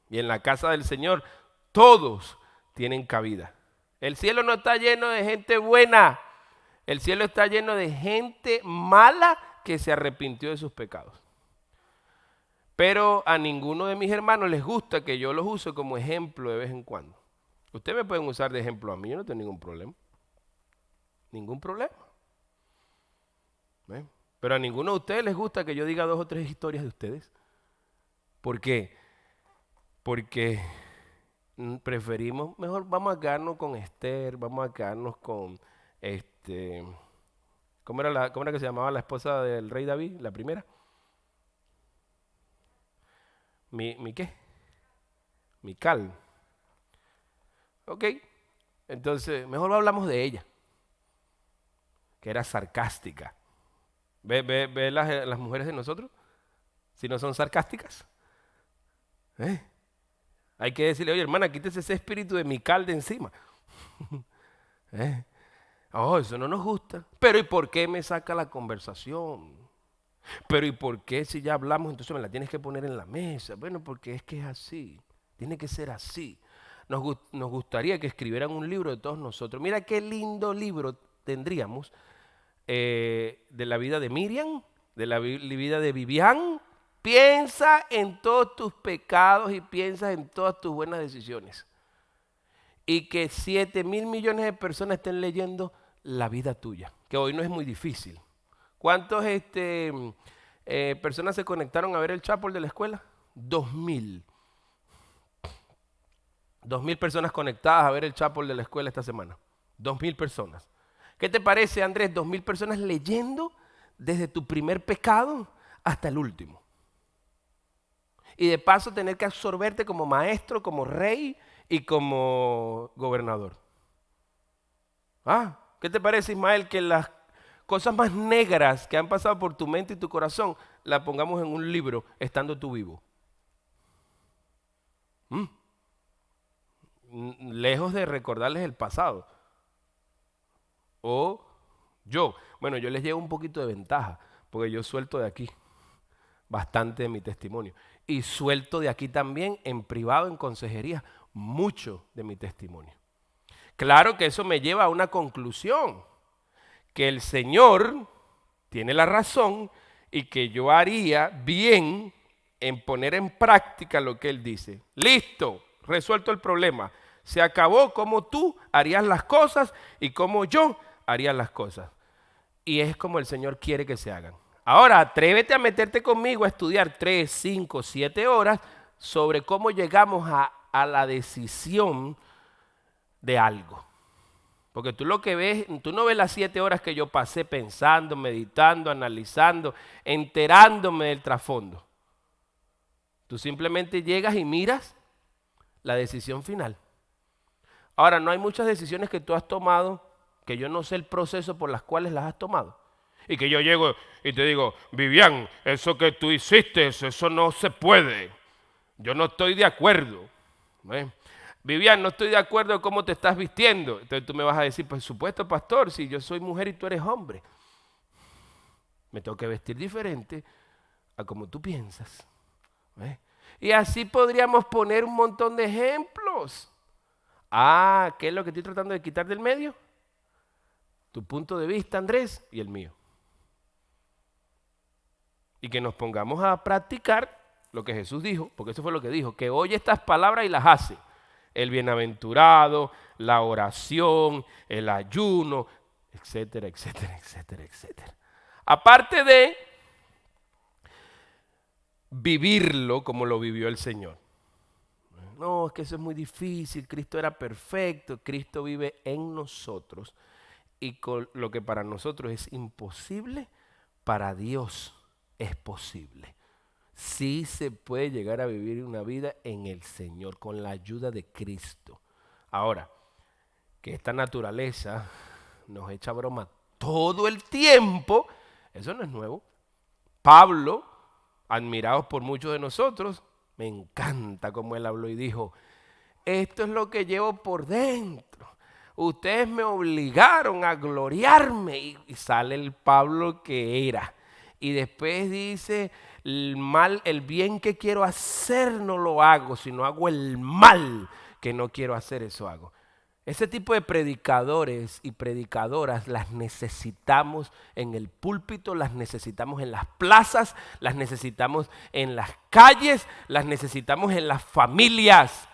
Y en la casa del Señor todos tienen cabida. El cielo no está lleno de gente buena. El cielo está lleno de gente mala que se arrepintió de sus pecados. Pero a ninguno de mis hermanos les gusta que yo los use como ejemplo de vez en cuando. Ustedes me pueden usar de ejemplo a mí, yo no tengo ningún problema. Ningún problema. Pero a ninguno de ustedes les gusta que yo diga 2 o 3 historias de ustedes. ¿Por qué? Porque preferimos, mejor vamos a quedarnos con Esther, vamos a quedarnos con, ¿cómo era que se llamaba la esposa del rey David, la primera? ¿Mi qué? Mical. Ok, entonces mejor hablamos de ella, que era sarcástica. ¿Ve las mujeres de nosotros? Si no son sarcásticas. Hay que decirle, oye hermana, quítese ese espíritu de Mical de encima. Oh, eso no nos gusta. Pero ¿y por qué me saca la conversación? Pero ¿y por qué si ya hablamos entonces me la tienes que poner en la mesa? Bueno, porque es que es así, tiene que ser así. Nos gustaría que escribieran un libro de todos nosotros. Mira qué lindo libro tendríamos de la vida de Miriam, de la vida de Vivian. Piensa en todos tus pecados y piensa en todas tus buenas decisiones. Y que 7,000 millones de personas estén leyendo la vida tuya, que hoy no es muy difícil. ¿Cuántos personas se conectaron a ver el chapel de la escuela? 2,000. 2,000 personas conectadas a ver el chapel de la escuela esta semana. 2,000 personas. ¿Qué te parece, Andrés? 2,000 personas leyendo desde tu primer pecado hasta el último. Y de paso tener que absorberte como maestro, como rey y como gobernador. ¿Qué te parece, Ismael, que las cosas más negras que han pasado por tu mente y tu corazón las pongamos en un libro estando tú vivo? Lejos de recordarles el pasado. O yo les llevo un poquito de ventaja, porque yo suelto de aquí bastante de mi testimonio. Y suelto de aquí también en privado, en consejería, mucho de mi testimonio. Claro que eso me lleva a una conclusión, que el Señor tiene la razón y que yo haría bien en poner en práctica lo que Él dice. Listo, resuelto el problema. Se acabó como tú harías las cosas y como yo haría las cosas. Y es como el Señor quiere que se hagan. Ahora, atrévete a meterte conmigo a estudiar 3, 5, 7 horas sobre cómo llegamos a la decisión de algo. Porque tú lo que ves, tú no ves las 7 horas que yo pasé pensando, meditando, analizando, enterándome del trasfondo. Tú simplemente llegas y miras la decisión final. Ahora, no hay muchas decisiones que tú has tomado que yo no sé el proceso por las cuales las has tomado. Y que yo llego y te digo, Vivian, eso que tú hiciste, eso no se puede. Yo no estoy de acuerdo. Vivian, no estoy de acuerdo en cómo te estás vistiendo. Entonces tú me vas a decir, por supuesto, pastor, si yo soy mujer y tú eres hombre, me tengo que vestir diferente a como tú piensas. ¿Ves? Y así podríamos poner un montón de ejemplos. Ah, ¿qué es lo que estoy tratando de quitar del medio? Tu punto de vista, Andrés, y el mío. Y que nos pongamos a practicar lo que Jesús dijo, porque eso fue lo que dijo, que oye estas palabras y las hace. El bienaventurado, la oración, el ayuno, etcétera, etcétera, etcétera, etcétera. Aparte de vivirlo como lo vivió el Señor. No, es que eso es muy difícil, Cristo era perfecto, Cristo vive en nosotros y con lo que para nosotros es imposible, para Dios es posible. Sí se puede llegar a vivir una vida en el Señor con la ayuda de Cristo. Ahora, que esta naturaleza nos echa broma todo el tiempo, eso no es nuevo. Pablo, admirado por muchos de nosotros, me encanta cómo él habló y dijo, esto es lo que llevo por dentro. Ustedes me obligaron a gloriarme. Y sale el Pablo que era. Y después dice, el bien que quiero hacer no lo hago, sino hago el mal que no quiero hacer, eso hago. Ese tipo de predicadores y predicadoras las necesitamos en el púlpito, las necesitamos en las plazas, las necesitamos en las calles, las necesitamos en las familias.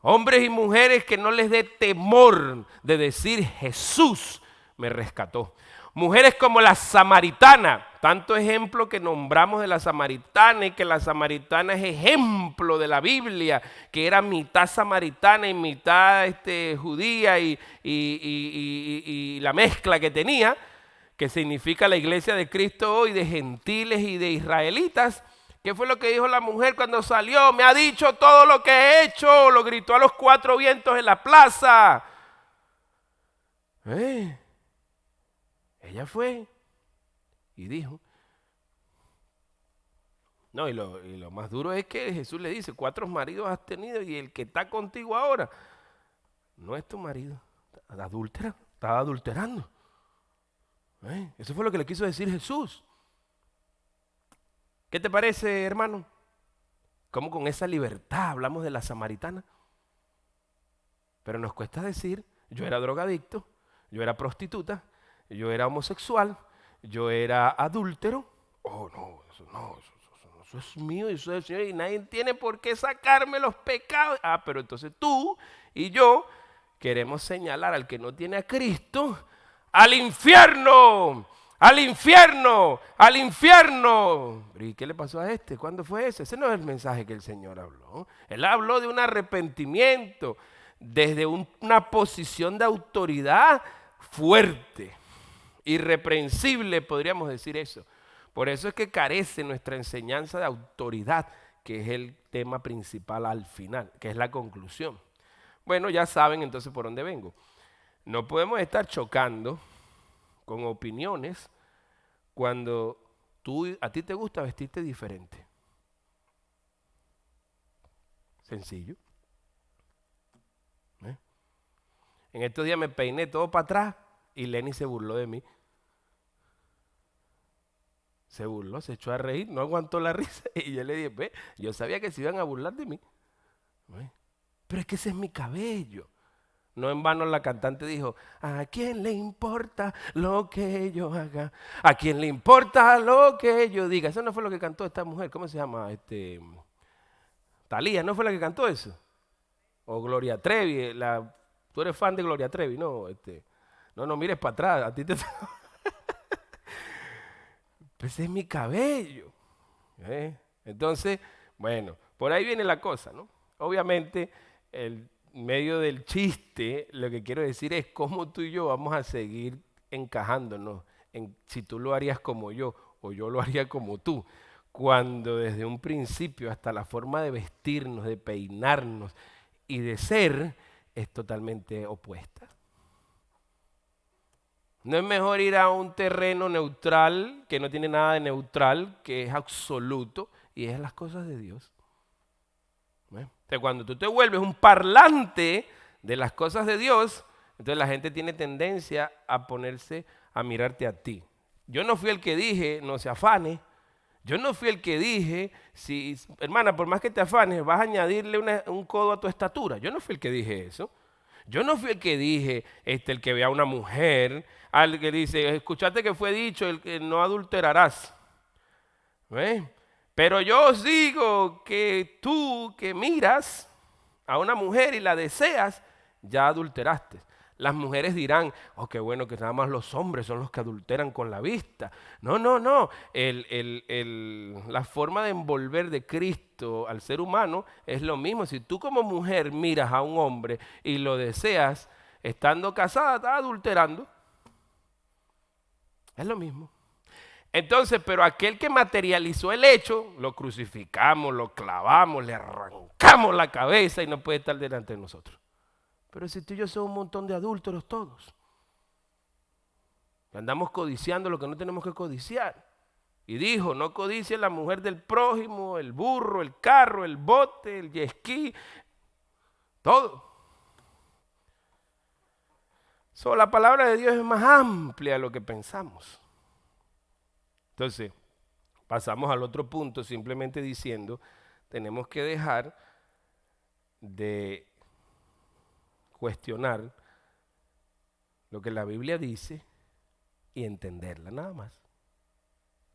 Hombres y mujeres que no les dé temor de decir Jesús me rescató. Mujeres como la samaritana, tanto ejemplo que nombramos de la samaritana y que la samaritana es ejemplo de la Biblia, que era mitad samaritana y mitad judía y la mezcla que tenía, que significa la iglesia de Cristo hoy, de gentiles y de israelitas. ¿Qué fue lo que dijo la mujer cuando salió? Me ha dicho todo lo que he hecho, lo gritó a los cuatro vientos en la plaza. Ella fue y dijo. No, y lo más duro es que Jesús le dice, 4 maridos has tenido y el que está contigo ahora no es tu marido, estaba adulterando. Eso fue lo que le quiso decir Jesús. ¿Qué te parece, hermano? ¿Cómo con esa libertad hablamos de la samaritana? Pero nos cuesta decir, yo era drogadicto, yo era prostituta, yo era homosexual, yo era adúltero. Oh, no, eso es mío, eso es del Señor y nadie tiene por qué sacarme los pecados. Ah, pero entonces tú y yo queremos señalar al que no tiene a Cristo al infierno. ¡Al infierno! ¡Al infierno! ¿Y qué le pasó a este? ¿Cuándo fue ese? Ese no es el mensaje que el Señor habló. Él habló de un arrepentimiento desde una posición de autoridad fuerte, irreprensible, podríamos decir eso. Por eso es que carece nuestra enseñanza de autoridad, que es el tema principal al final, que es la conclusión. Bueno, ya saben entonces por dónde vengo. No podemos estar chocando con opiniones cuando a ti te gusta vestirte diferente. Sencillo. En estos días me peiné todo para atrás y Lenny se burló de mí. Se burló, se echó a reír, no aguantó la risa y yo le dije, ve, yo sabía que se iban a burlar de mí. Pero es que ese es mi cabello. No en vano la cantante dijo, ¿a quién le importa lo que yo haga? ¿A quién le importa lo que yo diga? Eso no fue lo que cantó esta mujer, ¿cómo se llama? Thalía, ¿no fue la que cantó eso? O Gloria Trevi, tú eres fan de Gloria Trevi, ¿no? No mires para atrás, a ti te... Pues es mi cabello. Entonces, bueno, por ahí viene la cosa, ¿no? Obviamente, en medio del chiste, lo que quiero decir es cómo tú y yo vamos a seguir encajándonos en si tú lo harías como yo o yo lo haría como tú, cuando desde un principio hasta la forma de vestirnos, de peinarnos y de ser es totalmente opuesta. ¿No es mejor ir a un terreno neutral, que no tiene nada de neutral, que es absoluto, y es las cosas de Dios? Entonces, cuando tú te vuelves un parlante de las cosas de Dios, entonces la gente tiene tendencia a ponerse a mirarte a ti. Yo no fui el que dije, no se afane. Yo no fui el que dije, si, hermana, por más que te afanes, vas a añadirle un codo a tu estatura. Yo no fui el que dije eso. Yo no fui el que dije, el que vea a una mujer, al que dice, escuchaste que fue dicho, el que no adulterarás. ¿Ves? Pero yo os digo que tú que miras a una mujer y la deseas, ya adulteraste. Las mujeres dirán, oh, qué bueno que nada más los hombres son los que adulteran con la vista. No, no, no. La forma de envolver de Cristo al ser humano es lo mismo. Si tú como mujer miras a un hombre y lo deseas, estando casada, estás adulterando. Es lo mismo. Entonces, pero aquel que materializó el hecho, lo crucificamos, lo clavamos, le arrancamos la cabeza y no puede estar delante de nosotros. Pero si tú y yo somos un montón de adúlteros todos. Andamos codiciando lo que no tenemos que codiciar. Y dijo, no codicie la mujer del prójimo, el burro, el carro, el bote, el jet ski, todo. La palabra de Dios es más amplia de lo que pensamos. Entonces, pasamos al otro punto simplemente diciendo, tenemos que dejar de cuestionar lo que la Biblia dice y entenderla nada más.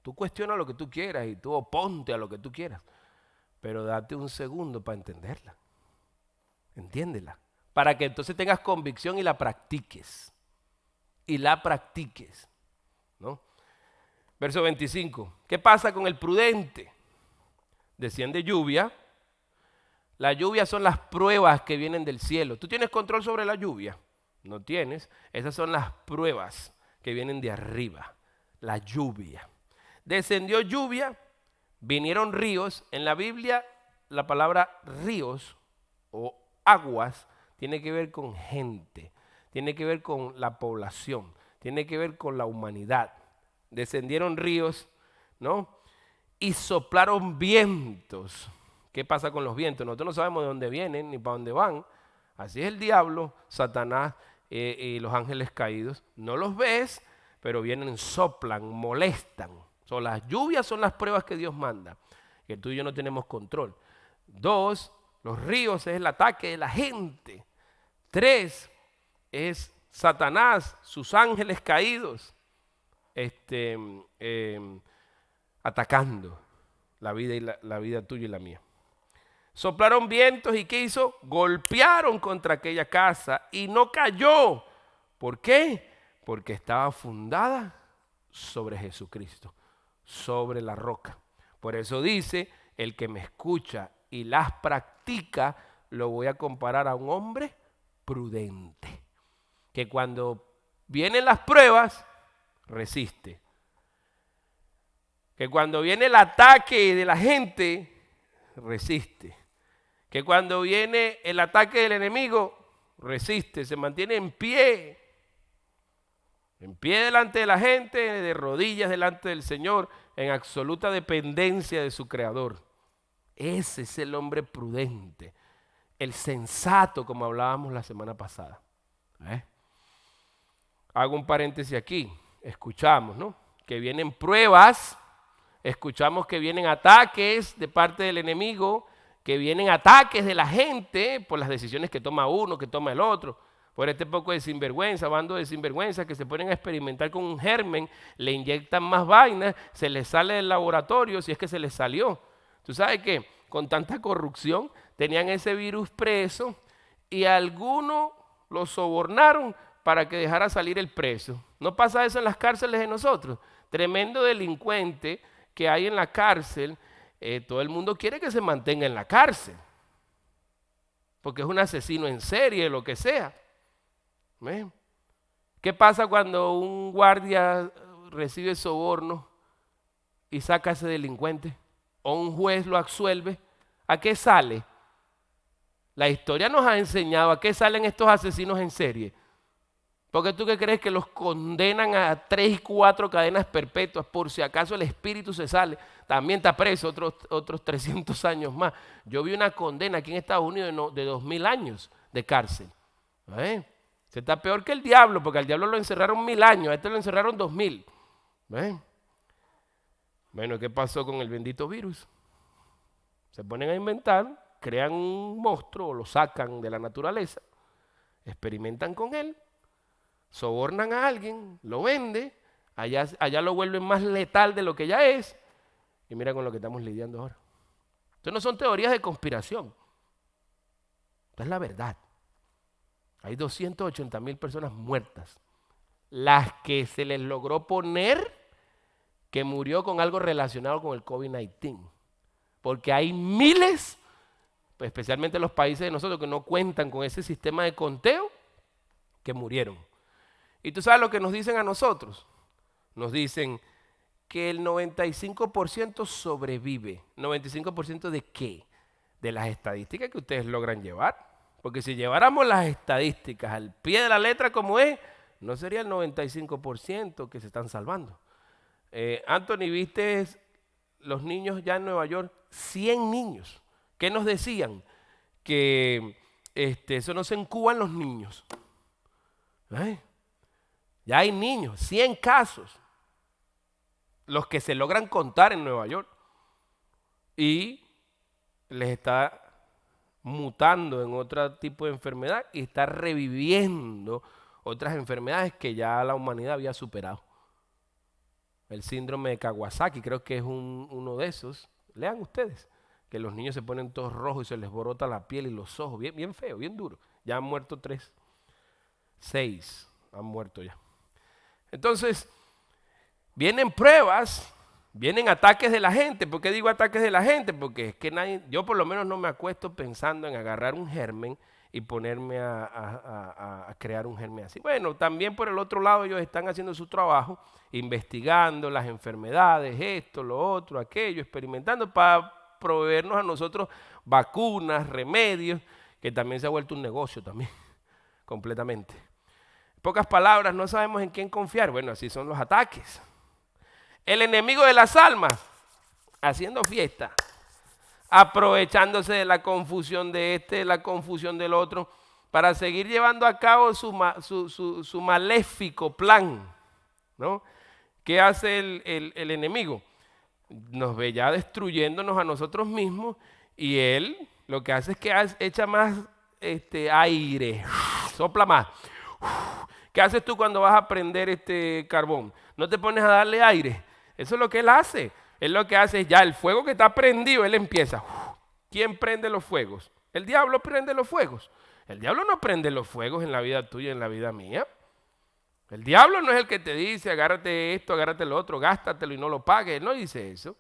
Tú cuestiona lo que tú quieras y tú oponte a lo que tú quieras, pero date un segundo para entenderla. Entiéndela, para que entonces tengas convicción y la practiques. Y la practiques, ¿no? Verso 25. ¿Qué pasa con el prudente? Desciende lluvia. La lluvia son las pruebas que vienen del cielo. ¿Tú tienes control sobre la lluvia? No tienes. Esas son las pruebas que vienen de arriba. La lluvia. Descendió lluvia, vinieron ríos. En la Biblia la palabra ríos o aguas tiene que ver con gente, tiene que ver con la población, tiene que ver con la humanidad. Descendieron ríos, ¿no? Y soplaron vientos. ¿Qué pasa con los vientos? Nosotros no sabemos de dónde vienen ni para dónde van. Así es el diablo, Satanás y los ángeles caídos. No los ves, pero vienen, soplan, molestan. Las lluvias son las pruebas que Dios manda, que tú y yo no tenemos control. 2, los ríos es el ataque de la gente. 3, es Satanás, sus ángeles caídos, atacando la vida y la vida tuya y la mía. Soplaron vientos y ¿qué hizo? Golpearon contra aquella casa y no cayó. ¿Por qué? Porque estaba fundada sobre Jesucristo, sobre la roca. Por eso dice, el que me escucha y las practica, lo voy a comparar a un hombre prudente, que cuando vienen las pruebas, resiste. Que cuando viene el ataque de la gente, resiste. Que cuando viene el ataque del enemigo, resiste, se mantiene en pie delante de la gente, de rodillas delante del Señor, en absoluta dependencia de su Creador. Ese es el hombre prudente, el sensato, como hablábamos la semana pasada. Hago un paréntesis aquí, escuchamos, ¿no? Que vienen pruebas, escuchamos que vienen ataques de parte del enemigo, que vienen ataques de la gente por las decisiones que toma uno, que toma el otro, por este poco de sinvergüenza, bando de sinvergüenza que se ponen a experimentar con un germen, le inyectan más vainas, se les sale del laboratorio si es que se les salió. Tú sabes que con tanta corrupción tenían ese virus preso y algunos lo sobornaron para que dejara salir el preso. ¿No pasa eso en las cárceles de nosotros? Tremendo delincuente que hay en la cárcel, todo el mundo quiere que se mantenga en la cárcel, porque es un asesino en serie, lo que sea. ¿Qué pasa cuando un guardia recibe soborno y saca a ese delincuente? O un juez lo absuelve. ¿A qué sale? La historia nos ha enseñado a qué salen estos asesinos en serie. ¿Por qué tú qué crees que los condenan a 3 y 4 cadenas perpetuas por si acaso el espíritu se sale? También está preso otros 300 años más. Yo vi una condena aquí en Estados Unidos de 2000 años de cárcel. Se está peor que el diablo, porque al diablo lo encerraron 1000 años, a este lo encerraron 2000. Bueno, ¿qué pasó con el bendito virus? Se ponen a inventar, crean un monstruo, o lo sacan de la naturaleza, experimentan con él, sobornan a alguien, lo vende, allá lo vuelven más letal de lo que ya es, y mira con lo que estamos lidiando ahora. Esto no son teorías de conspiración, esto es la verdad. Hay 280,000 personas muertas, las que se les logró poner que murió con algo relacionado con el COVID-19, porque hay miles, pues especialmente en los países de nosotros que no cuentan con ese sistema de conteo, que murieron. Y tú sabes lo que nos dicen a nosotros. Nos dicen que el 95% sobrevive. ¿95% de qué? De las estadísticas que ustedes logran llevar. Porque si lleváramos las estadísticas al pie de la letra como es, no sería el 95% que se están salvando. Anthony, ¿viste los niños ya en Nueva York? 100 niños. ¿Qué nos decían? Que eso no se incuban los niños. Ya hay niños, 100 casos, los que se logran contar en Nueva York, y les está mutando en otro tipo de enfermedad y está reviviendo otras enfermedades que ya la humanidad había superado. El síndrome de Kawasaki creo que es uno de esos. Lean ustedes, que los niños se ponen todos rojos y se les borota la piel y los ojos, bien, bien feo, bien duro. Ya han muerto 6 han muerto ya. Entonces, vienen pruebas, vienen ataques de la gente. ¿Por qué digo ataques de la gente? Porque es que yo por lo menos no me acuesto pensando en agarrar un germen y ponerme a crear un germen así. Bueno, también por el otro lado ellos están haciendo su trabajo, investigando las enfermedades, esto, lo otro, aquello, experimentando para proveernos a nosotros vacunas, remedios, que también se ha vuelto un negocio también, completamente. En pocas palabras, no sabemos en quién confiar. Bueno, así son los ataques. El enemigo de las almas, haciendo fiesta, aprovechándose de la confusión de la confusión del otro, para seguir llevando a cabo su maléfico plan, ¿no? ¿Qué hace el enemigo? Nos ve ya destruyéndonos a nosotros mismos, y él lo que hace es que echa más aire, sopla más. ¿Qué haces tú cuando vas a prender carbón? No te pones a darle aire. Eso es lo que él hace. Él lo que hace es ya el fuego que está prendido, él empieza. ¿Quién prende los fuegos? El diablo prende los fuegos. El diablo no prende los fuegos en la vida tuya y en la vida mía. El diablo no es el que te dice agárrate esto, agárrate lo otro, gástatelo y no lo pagues. Él no dice eso.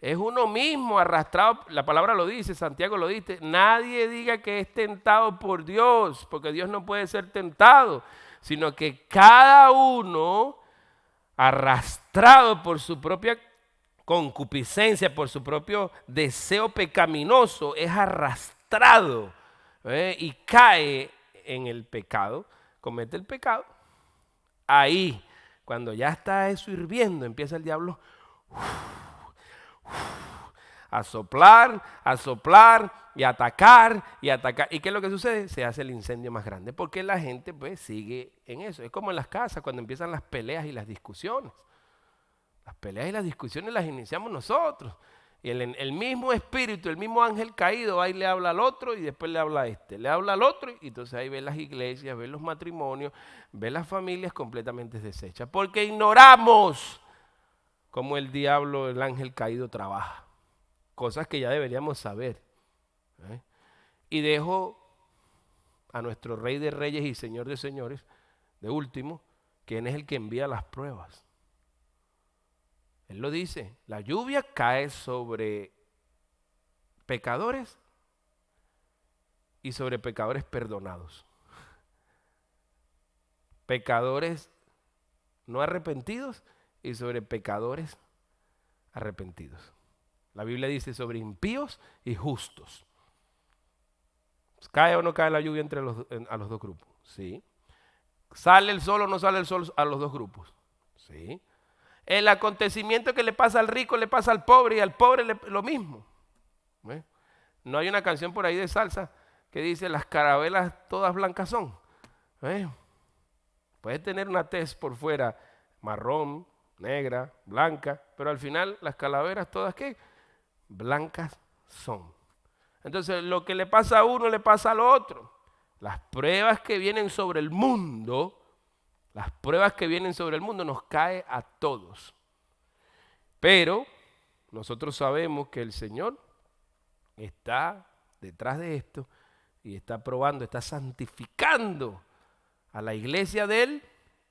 Es uno mismo arrastrado, la palabra lo dice, Santiago lo dice. Nadie diga que es tentado por Dios, porque Dios no puede ser tentado, sino que cada uno arrastrado por su propia concupiscencia, por su propio deseo pecaminoso, es arrastrado y cae en el pecado, comete el pecado. Ahí, cuando ya está eso hirviendo, empieza el diablo a soplar y atacar y atacar. ¿Y qué es lo que sucede? Se hace el incendio más grande, porque la gente pues sigue en eso. Es como en las casas cuando empiezan las peleas y las discusiones. Las peleas y las discusiones las iniciamos nosotros. Y el mismo espíritu, el mismo ángel caído, ahí le habla al otro y después le habla a le habla al otro, y entonces ahí ve las iglesias, ve los matrimonios, ve las familias completamente deshechas. Porque ignoramos cómo el diablo, el ángel caído trabaja. Cosas que ya deberíamos saber. Y dejo a nuestro Rey de Reyes y Señor de Señores, de último, quien es el que envía las pruebas. Él lo dice, la lluvia cae sobre pecadores y sobre pecadores perdonados. Pecadores no arrepentidos y sobre pecadores arrepentidos. La Biblia dice sobre impíos y justos. ¿Cae o no cae la lluvia a los dos grupos? Sí. ¿Sale el sol o no sale el sol a los dos grupos? Sí. El acontecimiento que le pasa al rico le pasa al pobre y al pobre lo mismo. ¿Ve? No hay una canción por ahí de salsa que dice las carabelas todas blancas son. ¿Ve? Puedes tener una tez por fuera marrón, negra, blanca, pero al final las calaveras todas ¿qué? Blancas son. Entonces lo que le pasa a uno le pasa al otro. Las pruebas que vienen sobre el mundo, nos cae a todos. Pero nosotros sabemos que el Señor está detrás de esto y está probando, está santificando a la iglesia de Él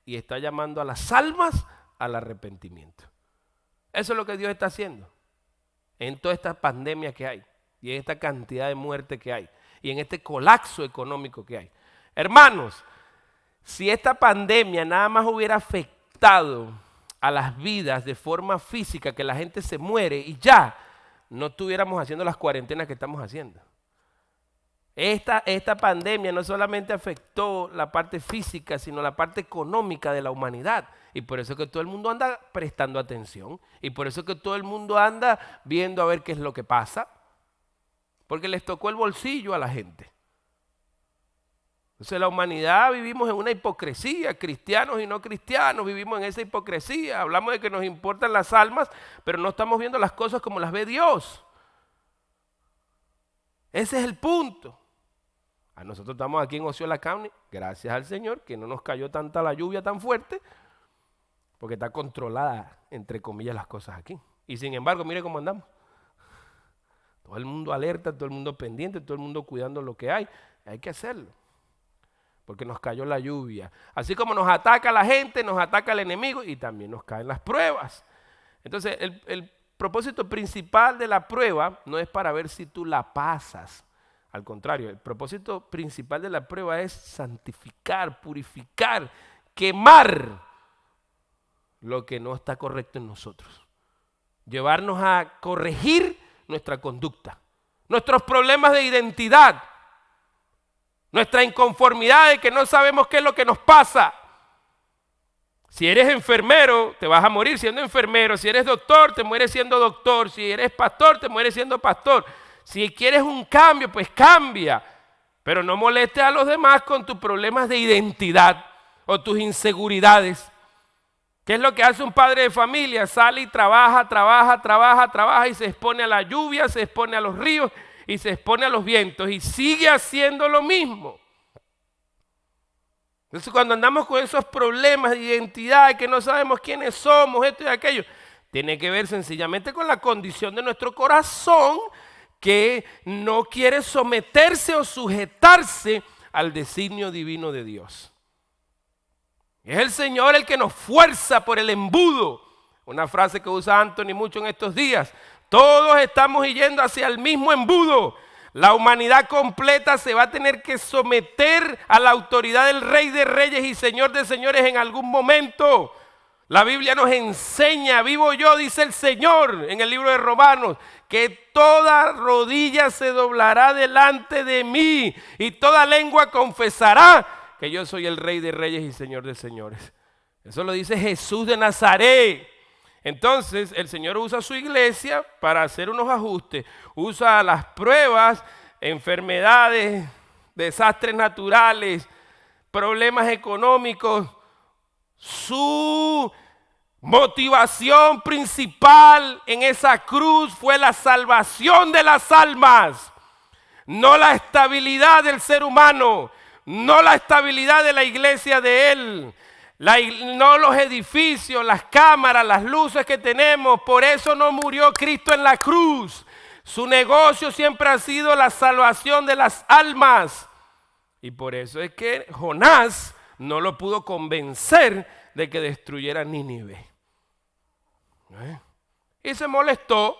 y está llamando a las almas al arrepentimiento. Eso es lo que Dios está haciendo en toda esta pandemia que hay y en esta cantidad de muerte que hay y en este colapso económico que hay. Hermanos, si esta pandemia nada más hubiera afectado a las vidas de forma física, que la gente se muere y ya, no estuviéramos haciendo las cuarentenas que estamos haciendo. Esta pandemia no solamente afectó la parte física, sino la parte económica de la humanidad. Y por eso es que todo el mundo anda prestando atención. Y por eso es que todo el mundo anda viendo a ver qué es lo que pasa. Porque les tocó el bolsillo a la gente. Entonces la humanidad vivimos en una hipocresía, cristianos y no cristianos, vivimos en esa hipocresía. Hablamos de que nos importan las almas, pero no estamos viendo las cosas como las ve Dios. Ese es el punto. Nosotros estamos aquí en Osceola County, gracias al Señor, que no nos cayó tanta la lluvia tan fuerte, porque está controlada, entre comillas, las cosas aquí. Y sin embargo, mire cómo andamos. Todo el mundo alerta, todo el mundo pendiente, todo el mundo cuidando lo que hay. Hay que hacerlo, porque nos cayó la lluvia. Así como nos ataca la gente, nos ataca el enemigo y también nos caen las pruebas. Entonces, el propósito principal de la prueba no es para ver si tú la pasas. Al contrario, el propósito principal de la prueba es santificar, purificar, quemar lo que no está correcto en nosotros. Llevarnos a corregir nuestra conducta, nuestros problemas de identidad, nuestra inconformidad de que no sabemos qué es lo que nos pasa. Si eres enfermero, te vas a morir siendo enfermero. Si eres doctor, te mueres siendo doctor. Si eres pastor, te mueres siendo pastor. Si quieres un cambio, pues cambia. Pero no molestes a los demás con tus problemas de identidad o tus inseguridades. ¿Qué es lo que hace un padre de familia? Sale y trabaja y se expone a la lluvia, se expone a los ríos y se expone a los vientos y sigue haciendo lo mismo. Entonces cuando andamos con esos problemas de identidad, que no sabemos quiénes somos, esto y aquello, tiene que ver sencillamente con la condición de nuestro corazón que no quiere someterse o sujetarse al designio divino de Dios. Es el Señor el que nos fuerza por el embudo. Una frase que usa Anthony mucho en estos días. Todos estamos yendo hacia el mismo embudo. La humanidad completa se va a tener que someter a la autoridad del Rey de Reyes y Señor de Señores en algún momento. La Biblia nos enseña, vivo yo, dice el Señor en el libro de Romanos, que toda rodilla se doblará delante de mí y toda lengua confesará que yo soy el Rey de Reyes y Señor de Señores. Eso lo dice Jesús de Nazaret. Entonces el Señor usa su iglesia para hacer unos ajustes. Usa las pruebas, enfermedades, desastres naturales, problemas económicos. Su motivación principal en esa cruz fue la salvación de las almas, no la estabilidad del ser humano, no la estabilidad de la iglesia de Él, no los edificios, las cámaras, las luces que tenemos. Por eso no murió Cristo en la cruz. Su negocio siempre ha sido la salvación de las almas. Y por eso es que Jonás no lo pudo convencer de que destruyera Nínive. Y se molestó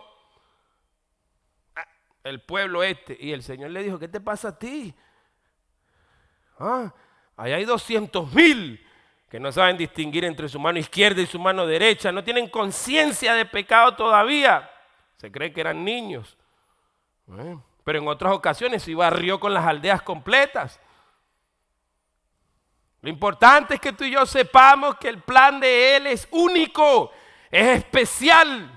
el pueblo y el Señor le dijo: ¿qué te pasa a ti? Ahí hay 200,000 que no saben distinguir entre su mano izquierda y su mano derecha, no tienen conciencia de pecado todavía, se cree que eran niños. Pero en otras ocasiones se barrió con las aldeas completas. Lo importante es que tú y yo sepamos que el plan de Él es único, es especial.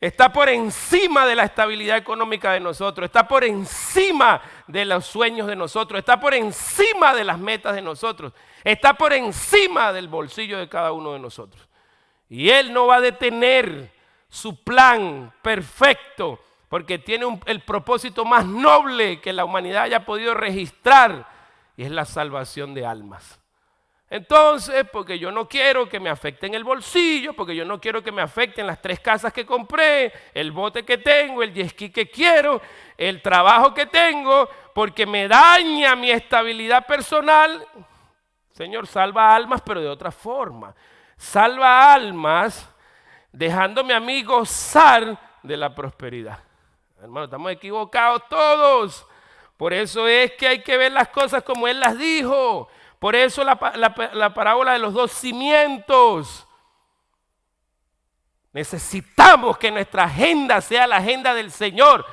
Está por encima de la estabilidad económica de nosotros, está por encima de los sueños de nosotros, está por encima de las metas de nosotros, está por encima del bolsillo de cada uno de nosotros. Y Él no va a detener su plan perfecto, porque tiene el propósito más noble que la humanidad haya podido registrar, y es la salvación de almas. Entonces, porque yo no quiero que me afecten el bolsillo, porque yo no quiero que me afecten las 3 casas que compré, el bote que tengo, el jet ski que quiero, el trabajo que tengo, porque me daña mi estabilidad personal. Señor, salva almas, pero de otra forma. Salva almas dejándome a mí gozar de la prosperidad. Hermano, estamos equivocados todos. Por eso es que hay que ver las cosas como Él las dijo. Por eso la parábola de los 2 cimientos. Necesitamos que nuestra agenda sea la agenda del Señor.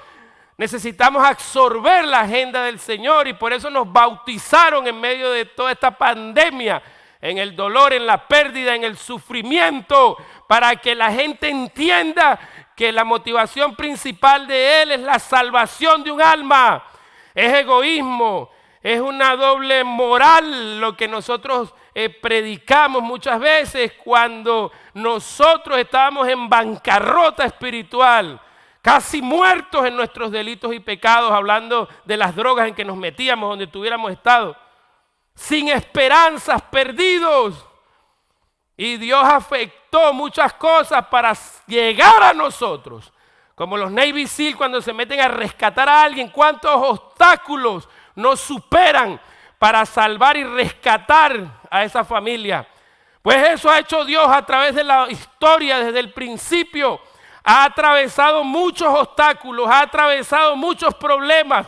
Necesitamos absorber la agenda del Señor, y por eso nos bautizaron en medio de toda esta pandemia, en el dolor, en la pérdida, en el sufrimiento, para que la gente entienda que la motivación principal de Él es la salvación de un alma. Es egoísmo, es una doble moral lo que nosotros predicamos muchas veces cuando nosotros estábamos en bancarrota espiritual, casi muertos en nuestros delitos y pecados, hablando de las drogas en que nos metíamos, donde tuviéramos estado, sin esperanzas, perdidos. Y Dios afectó muchas cosas para llegar a nosotros. Como los Navy SEAL cuando se meten a rescatar a alguien, ¿cuántos obstáculos nos superan para salvar y rescatar a esa familia? Pues eso ha hecho Dios a través de la historia desde el principio. Ha atravesado muchos obstáculos, ha atravesado muchos problemas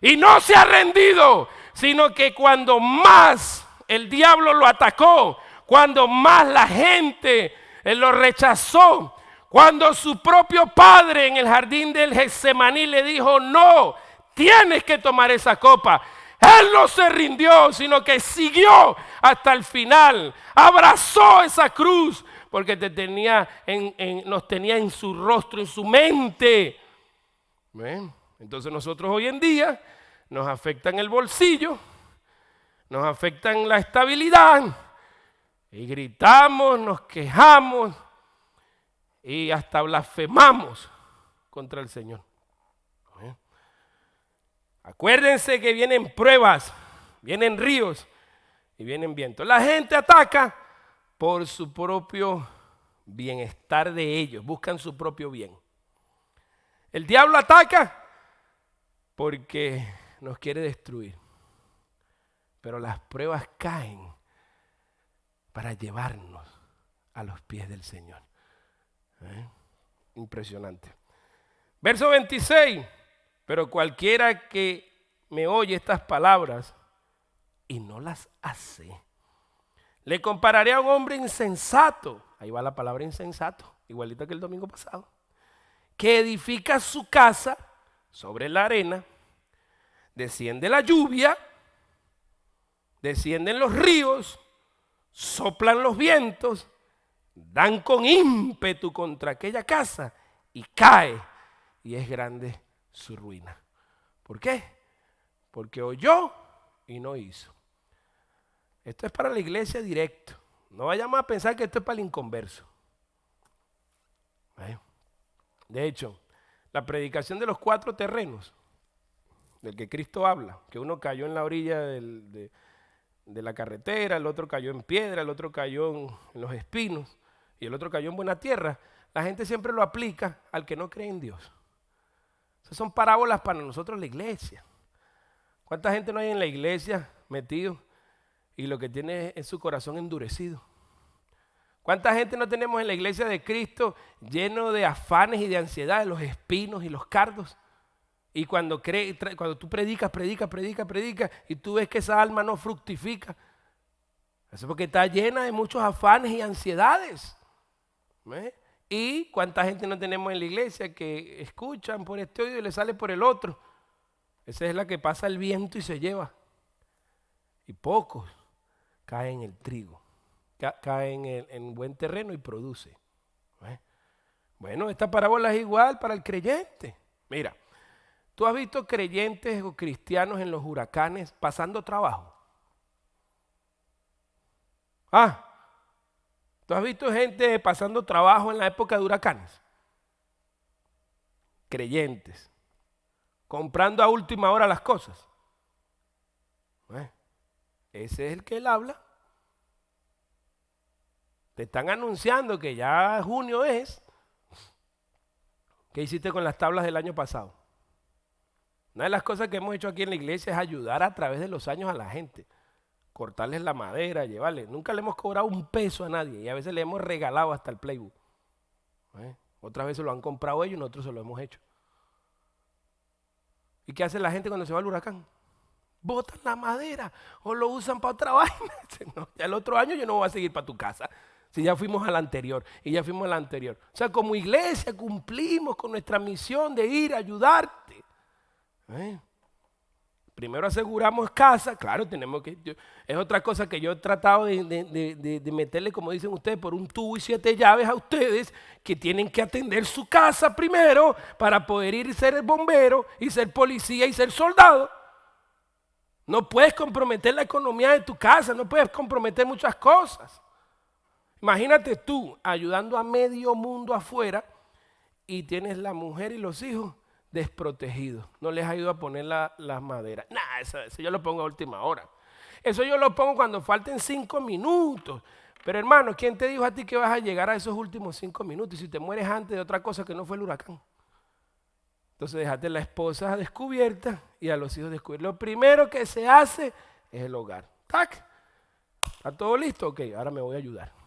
y no se ha rendido, sino que cuando más el diablo lo atacó, cuando más la gente lo rechazó, cuando su propio padre en el jardín del Getsemaní le dijo: no, tienes que tomar esa copa. Él no se rindió, sino que siguió hasta el final. Abrazó esa cruz porque nos tenía en su rostro, en su mente. ¿Ven? Entonces nosotros hoy en día nos afectan el bolsillo, nos afectan la estabilidad, y gritamos, nos quejamos y hasta blasfemamos contra el Señor. Acuérdense que vienen pruebas, vienen ríos y vienen vientos. La gente ataca por su propio bienestar de ellos, buscan su propio bien. El diablo ataca porque nos quiere destruir, pero las pruebas caen para llevarnos a los pies del Señor. Impresionante. Verso 26. Pero cualquiera que me oye estas palabras y no las hace, le compararé a un hombre insensato. Ahí va la palabra insensato, igualita que el domingo pasado. Que edifica su casa sobre la arena, desciende la lluvia, descienden los ríos, soplan los vientos, dan con ímpetu contra aquella casa y cae, y es grande su ruina. ¿Por qué? Porque oyó y no hizo. Esto es para la iglesia directo. No vayamos a pensar que esto es para el inconverso. De hecho, la predicación de los 4 terrenos del que Cristo habla, que uno cayó en la orilla de la carretera, el otro cayó en piedra, el otro cayó en los espinos y el otro cayó en buena tierra, la gente siempre lo aplica al que no cree en Dios. Esas son parábolas para nosotros la iglesia. ¿Cuánta gente no hay en la iglesia metido y lo que tiene es su corazón endurecido? ¿Cuánta gente no tenemos en la iglesia de Cristo lleno de afanes y de ansiedad, los espinos y los cardos? Y cuando tú predicas y tú ves que esa alma no fructifica, eso es porque está llena de muchos afanes y ansiedades. ¿Y cuánta gente no tenemos en la iglesia que escuchan por este oído y le sale por el otro? Esa es la que pasa el viento y se lleva. Y pocos cae en el trigo, cae en buen terreno y produce. Bueno, esta parábola es igual para el creyente. Mira, ¿tú has visto creyentes o cristianos en los huracanes pasando trabajo? ¿Tú has visto gente pasando trabajo en la época de huracanes? Creyentes, comprando a última hora las cosas. Ese es el que él habla. Te están anunciando que ya junio es. ¿Qué hiciste con las tablas del año pasado? Una de las cosas que hemos hecho aquí en la iglesia es ayudar a través de los años a la gente. Cortarles la madera, llevarles. Nunca le hemos cobrado un peso a nadie y a veces le hemos regalado hasta el playbook. Otras veces lo han comprado ellos y nosotros se lo hemos hecho. ¿Y qué hace la gente cuando se va al huracán? Botan la madera o lo usan para otra vaina. No, ya el otro año yo no voy a seguir para tu casa. Si ya fuimos a la anterior y ya fuimos a la anterior. O sea, como iglesia cumplimos con nuestra misión de ir a ayudarte. Primero aseguramos casa, claro, tenemos que... es otra cosa que yo he tratado de meterle, como dicen ustedes, por un tubo y 7 llaves a ustedes que tienen que atender su casa primero para poder ir y ser bombero y ser policía y ser soldado. No puedes comprometer la economía de tu casa, no puedes comprometer muchas cosas. Imagínate tú ayudando a medio mundo afuera y tienes la mujer y los hijos desprotegidos. No les ayuda a poner las maderas. Eso yo lo pongo a última hora. Eso yo lo pongo cuando falten 5 minutos. Pero hermano, ¿quién te dijo a ti que vas a llegar a esos últimos 5 minutos? Y si te mueres antes de otra cosa que no fue el huracán. Entonces déjate a la esposa descubierta y a los hijos descubiertos. Lo primero que se hace es el hogar. ¡Tac! ¿Está todo listo? Ok, ahora me voy a ayudar.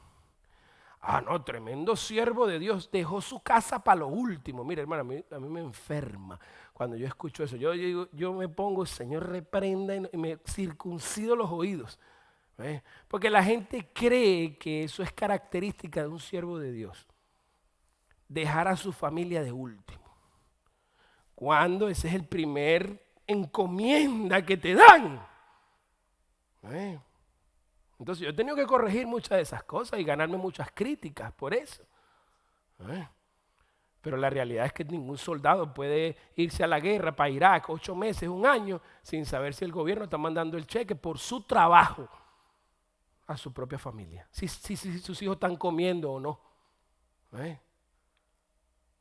No, tremendo siervo de Dios, dejó su casa para lo último. Mira, hermano, a mí me enferma cuando yo escucho eso. Yo me pongo, Señor, reprenda y me circuncido los oídos. Porque la gente cree que eso es característica de un siervo de Dios. Dejar a su familia de último. Cuando ese es el primer encomienda que te dan. Entonces yo he tenido que corregir muchas de esas cosas y ganarme muchas críticas por eso. Pero la realidad es que ningún soldado puede irse a la guerra para Irak 8 meses, 1 año, sin saber si el gobierno está mandando el cheque por su trabajo a su propia familia. Si sus hijos están comiendo o no.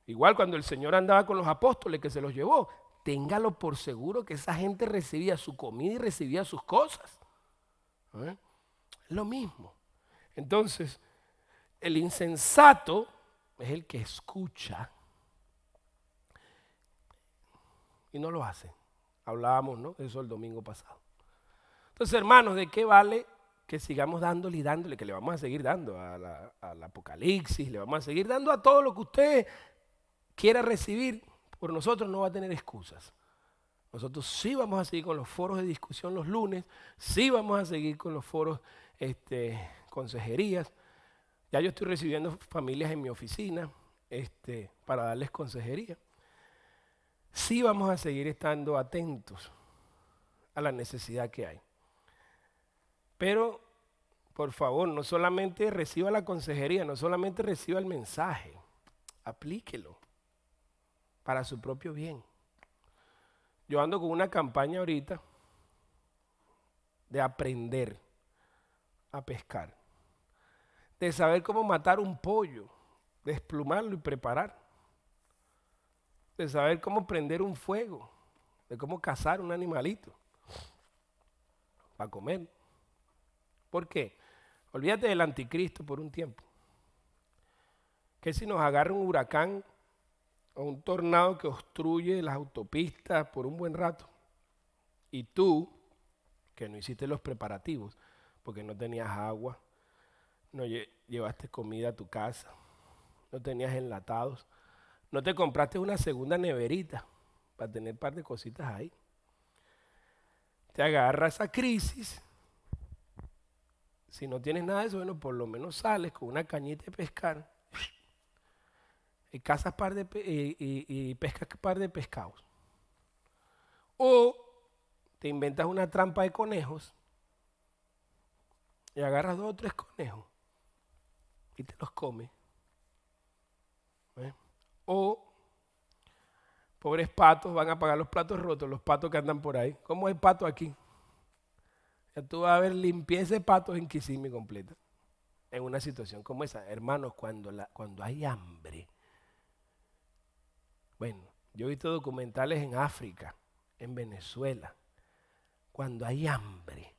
Igual cuando el Señor andaba con los apóstoles que se los llevó, téngalo por seguro que esa gente recibía su comida y recibía sus cosas. Lo mismo. Entonces, el insensato es el que escucha y no lo hace. Hablábamos, ¿no? Eso el domingo pasado. Entonces, hermanos, ¿de qué vale que sigamos dándole y dándole? Que le vamos a seguir dando al Apocalipsis, le vamos a seguir dando a todo lo que usted quiera recibir. Por nosotros no va a tener excusas. Nosotros sí vamos a seguir con los foros de discusión los lunes, sí vamos a seguir con los foros consejerías. Ya yo estoy recibiendo familias en mi oficina para darles consejería. Sí vamos a seguir estando atentos a la necesidad que hay. Pero, por favor, no solamente reciba la consejería, no solamente reciba el mensaje, aplíquelo para su propio bien. Yo ando con una campaña ahorita de aprender a pescar, de saber cómo matar un pollo, de desplumarlo y preparar, de saber cómo prender un fuego, de cómo cazar un animalito para comer. ¿Por qué? Olvídate del anticristo por un tiempo. Que si nos agarra un huracán o un tornado que obstruye las autopistas por un buen rato y tú, que no hiciste los preparativos porque no tenías agua, no llevaste comida a tu casa, no tenías enlatados, no te compraste una segunda neverita para tener un par de cositas ahí, te agarra esa crisis. Si no tienes nada de eso, bueno, por lo menos sales con una cañita de pescar y cazas y pescas par de pescados. O te inventas una trampa de conejos y agarras 2 o 3 conejos y te los comes. O pobres patos van a pagar los platos rotos, los patos que andan por ahí. ¿Cómo hay patos aquí? Ya tú vas a ver limpieza de patos en Kissimmee completa. En una situación como esa. Hermanos, cuando hay hambre. Bueno, yo he visto documentales en África, en Venezuela. Cuando hay hambre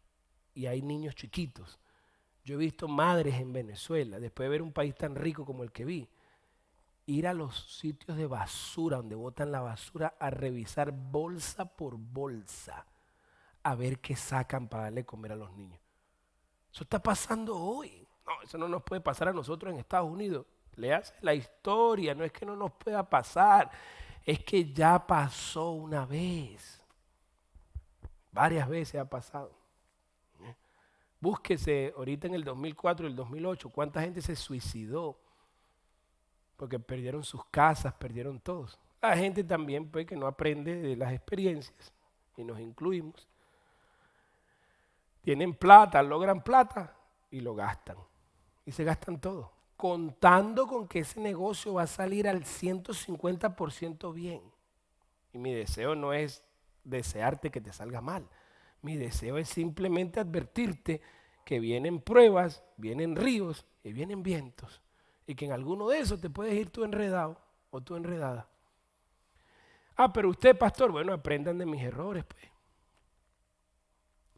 y hay niños chiquitos. Yo he visto madres en Venezuela, después de ver un país tan rico como el que vi, ir a los sitios de basura, donde botan la basura, a revisar bolsa por bolsa, a ver qué sacan para darle comer a los niños. Eso está pasando hoy. No, eso no nos puede pasar a nosotros en Estados Unidos. Léase la historia, no es que no nos pueda pasar, es que ya pasó una vez. Varias veces ha pasado. Búsquese ahorita en el 2004 y el 2008, cuánta gente se suicidó porque perdieron sus casas, perdieron todos. La gente también pues que no aprende de las experiencias, y nos incluimos. Tienen plata, logran plata y lo gastan. Y se gastan todo, contando con que ese negocio va a salir al 150% bien. Y mi deseo no es desearte que te salga mal. Mi deseo es simplemente advertirte que vienen pruebas, vienen ríos y vienen vientos. Y que en alguno de esos te puedes ir tú enredado o tú enredada. Ah, pero usted, pastor, bueno, aprendan de mis errores, pues.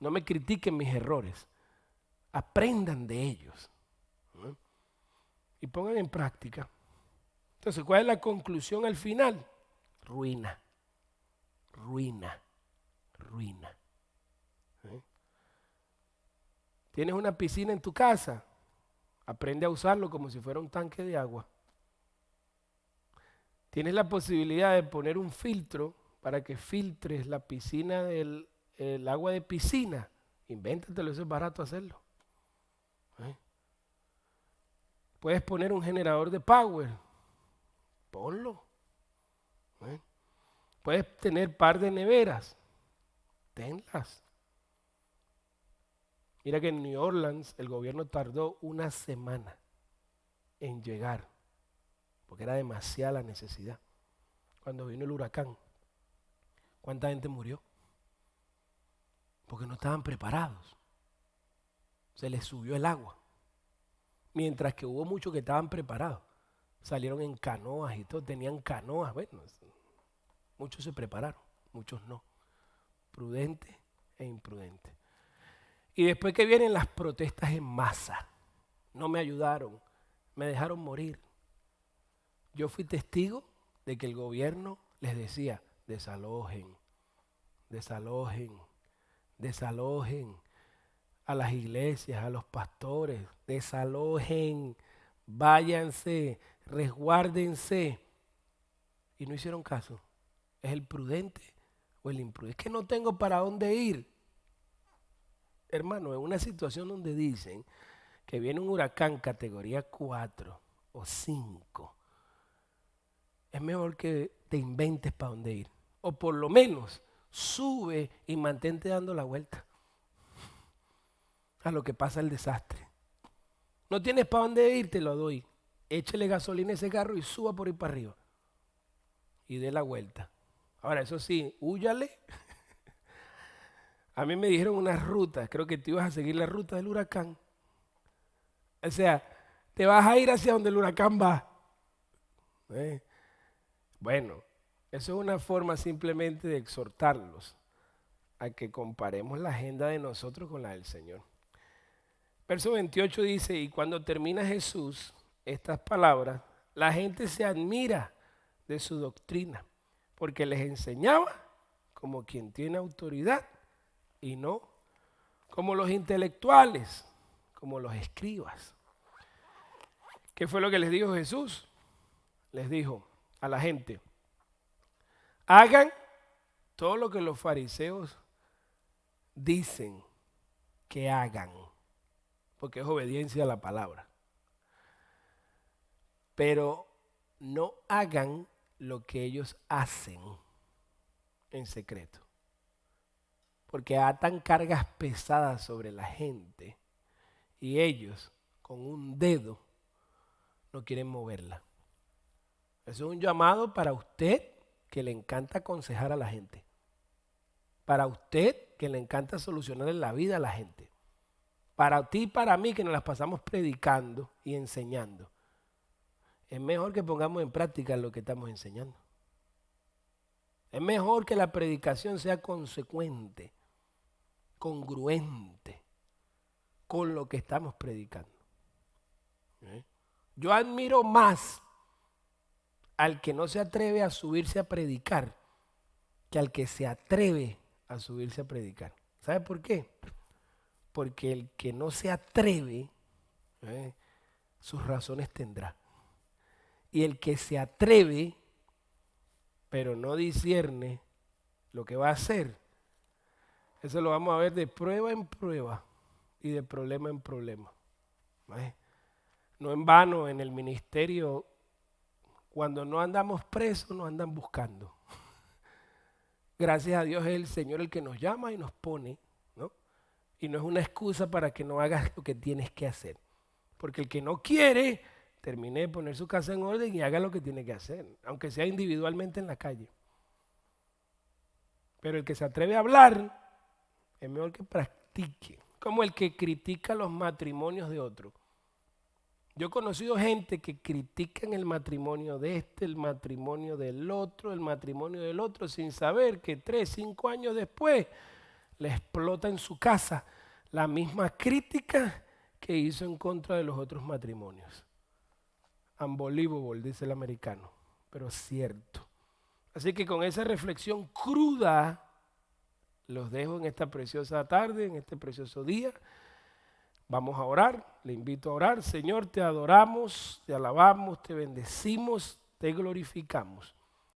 No me critiquen mis errores. Aprendan de ellos. ¿No? Y pongan en práctica. Entonces, ¿cuál es la conclusión al final? Ruina. Ruina. Ruina. ¿Tienes una piscina en tu casa? Aprende a usarlo como si fuera un tanque de agua. Tienes la posibilidad de poner un filtro para que filtres la piscina del el agua de piscina. Invéntatelo, eso es barato hacerlo. Puedes poner un generador de power. Ponlo. Puedes tener par de neveras. Tenlas. Mira que en New Orleans el gobierno tardó una semana en llegar, porque era demasiada la necesidad. Cuando vino el huracán, ¿cuánta gente murió? Porque no estaban preparados. Se les subió el agua. Mientras que hubo muchos que estaban preparados. Salieron en canoas y todo, tenían canoas. Bueno, muchos se prepararon, muchos no. Prudente e imprudente. Y después que vienen las protestas en masa, no me ayudaron, me dejaron morir. Yo fui testigo de que el gobierno les decía, desalojen, desalojen, desalojen a las iglesias, a los pastores, desalojen, váyanse, resguárdense. Y no hicieron caso. ¿Es el prudente o el imprudente? Es que no tengo para dónde ir. Hermano, en una situación donde dicen que viene un huracán categoría 4 o 5, es mejor que te inventes para dónde ir. O por lo menos sube y mantente dando la vuelta a lo que pasa el desastre. No tienes para dónde ir, te lo doy. Échele gasolina a ese carro y suba por ahí para arriba. Y dé la vuelta. Ahora, eso sí, húyale. A mí me dijeron unas rutas, creo que tú ibas a seguir la ruta del huracán. O sea, te vas a ir hacia donde el huracán va. Bueno, eso es una forma simplemente de exhortarlos a que comparemos la agenda de nosotros con la del Señor. Verso 28 dice, y cuando termina Jesús estas palabras, la gente se admira de su doctrina, porque les enseñaba como quien tiene autoridad y no como los intelectuales, como los escribas. ¿Qué fue lo que les dijo Jesús? Les dijo a la gente, hagan todo lo que los fariseos dicen que hagan, porque es obediencia a la palabra. Pero no hagan lo que ellos hacen en secreto, porque atan cargas pesadas sobre la gente y ellos con un dedo no quieren moverla. Eso es un llamado para usted que le encanta aconsejar a la gente. Para usted que le encanta solucionar la vida a la gente. Para ti y para mí que nos las pasamos predicando y enseñando. Es mejor que pongamos en práctica lo que estamos enseñando. Es mejor que la predicación sea consecuente, congruente con lo que estamos predicando. Yo admiro más al que no se atreve a subirse a predicar que al que se atreve a subirse a predicar. ¿Sabe por qué? Porque el que no se atreve, sus razones tendrá. Y el que se atreve, pero no discierne lo que va a hacer, eso lo vamos a ver de prueba en prueba y de problema en problema. No en vano en el ministerio, cuando no andamos presos, nos andan buscando. Gracias a Dios es el Señor el que nos llama y nos pone, ¿no? Y no es una excusa para que no hagas lo que tienes que hacer. Porque el que no quiere, termine de poner su casa en orden y haga lo que tiene que hacer, aunque sea individualmente en la calle. Pero el que se atreve a hablar, es mejor que practique. Como el que critica los matrimonios de otros. Yo he conocido gente que critican el matrimonio de este, el matrimonio del otro, sin saber que 3, 5 años después le explota en su casa la misma crítica que hizo en contra de los otros matrimonios. Unbelievable, dice el americano, pero cierto. Así que con esa reflexión cruda, los dejo en esta preciosa tarde, en este precioso día. Vamos a orar, le invito a orar. Señor, te adoramos, te alabamos, te bendecimos, te glorificamos.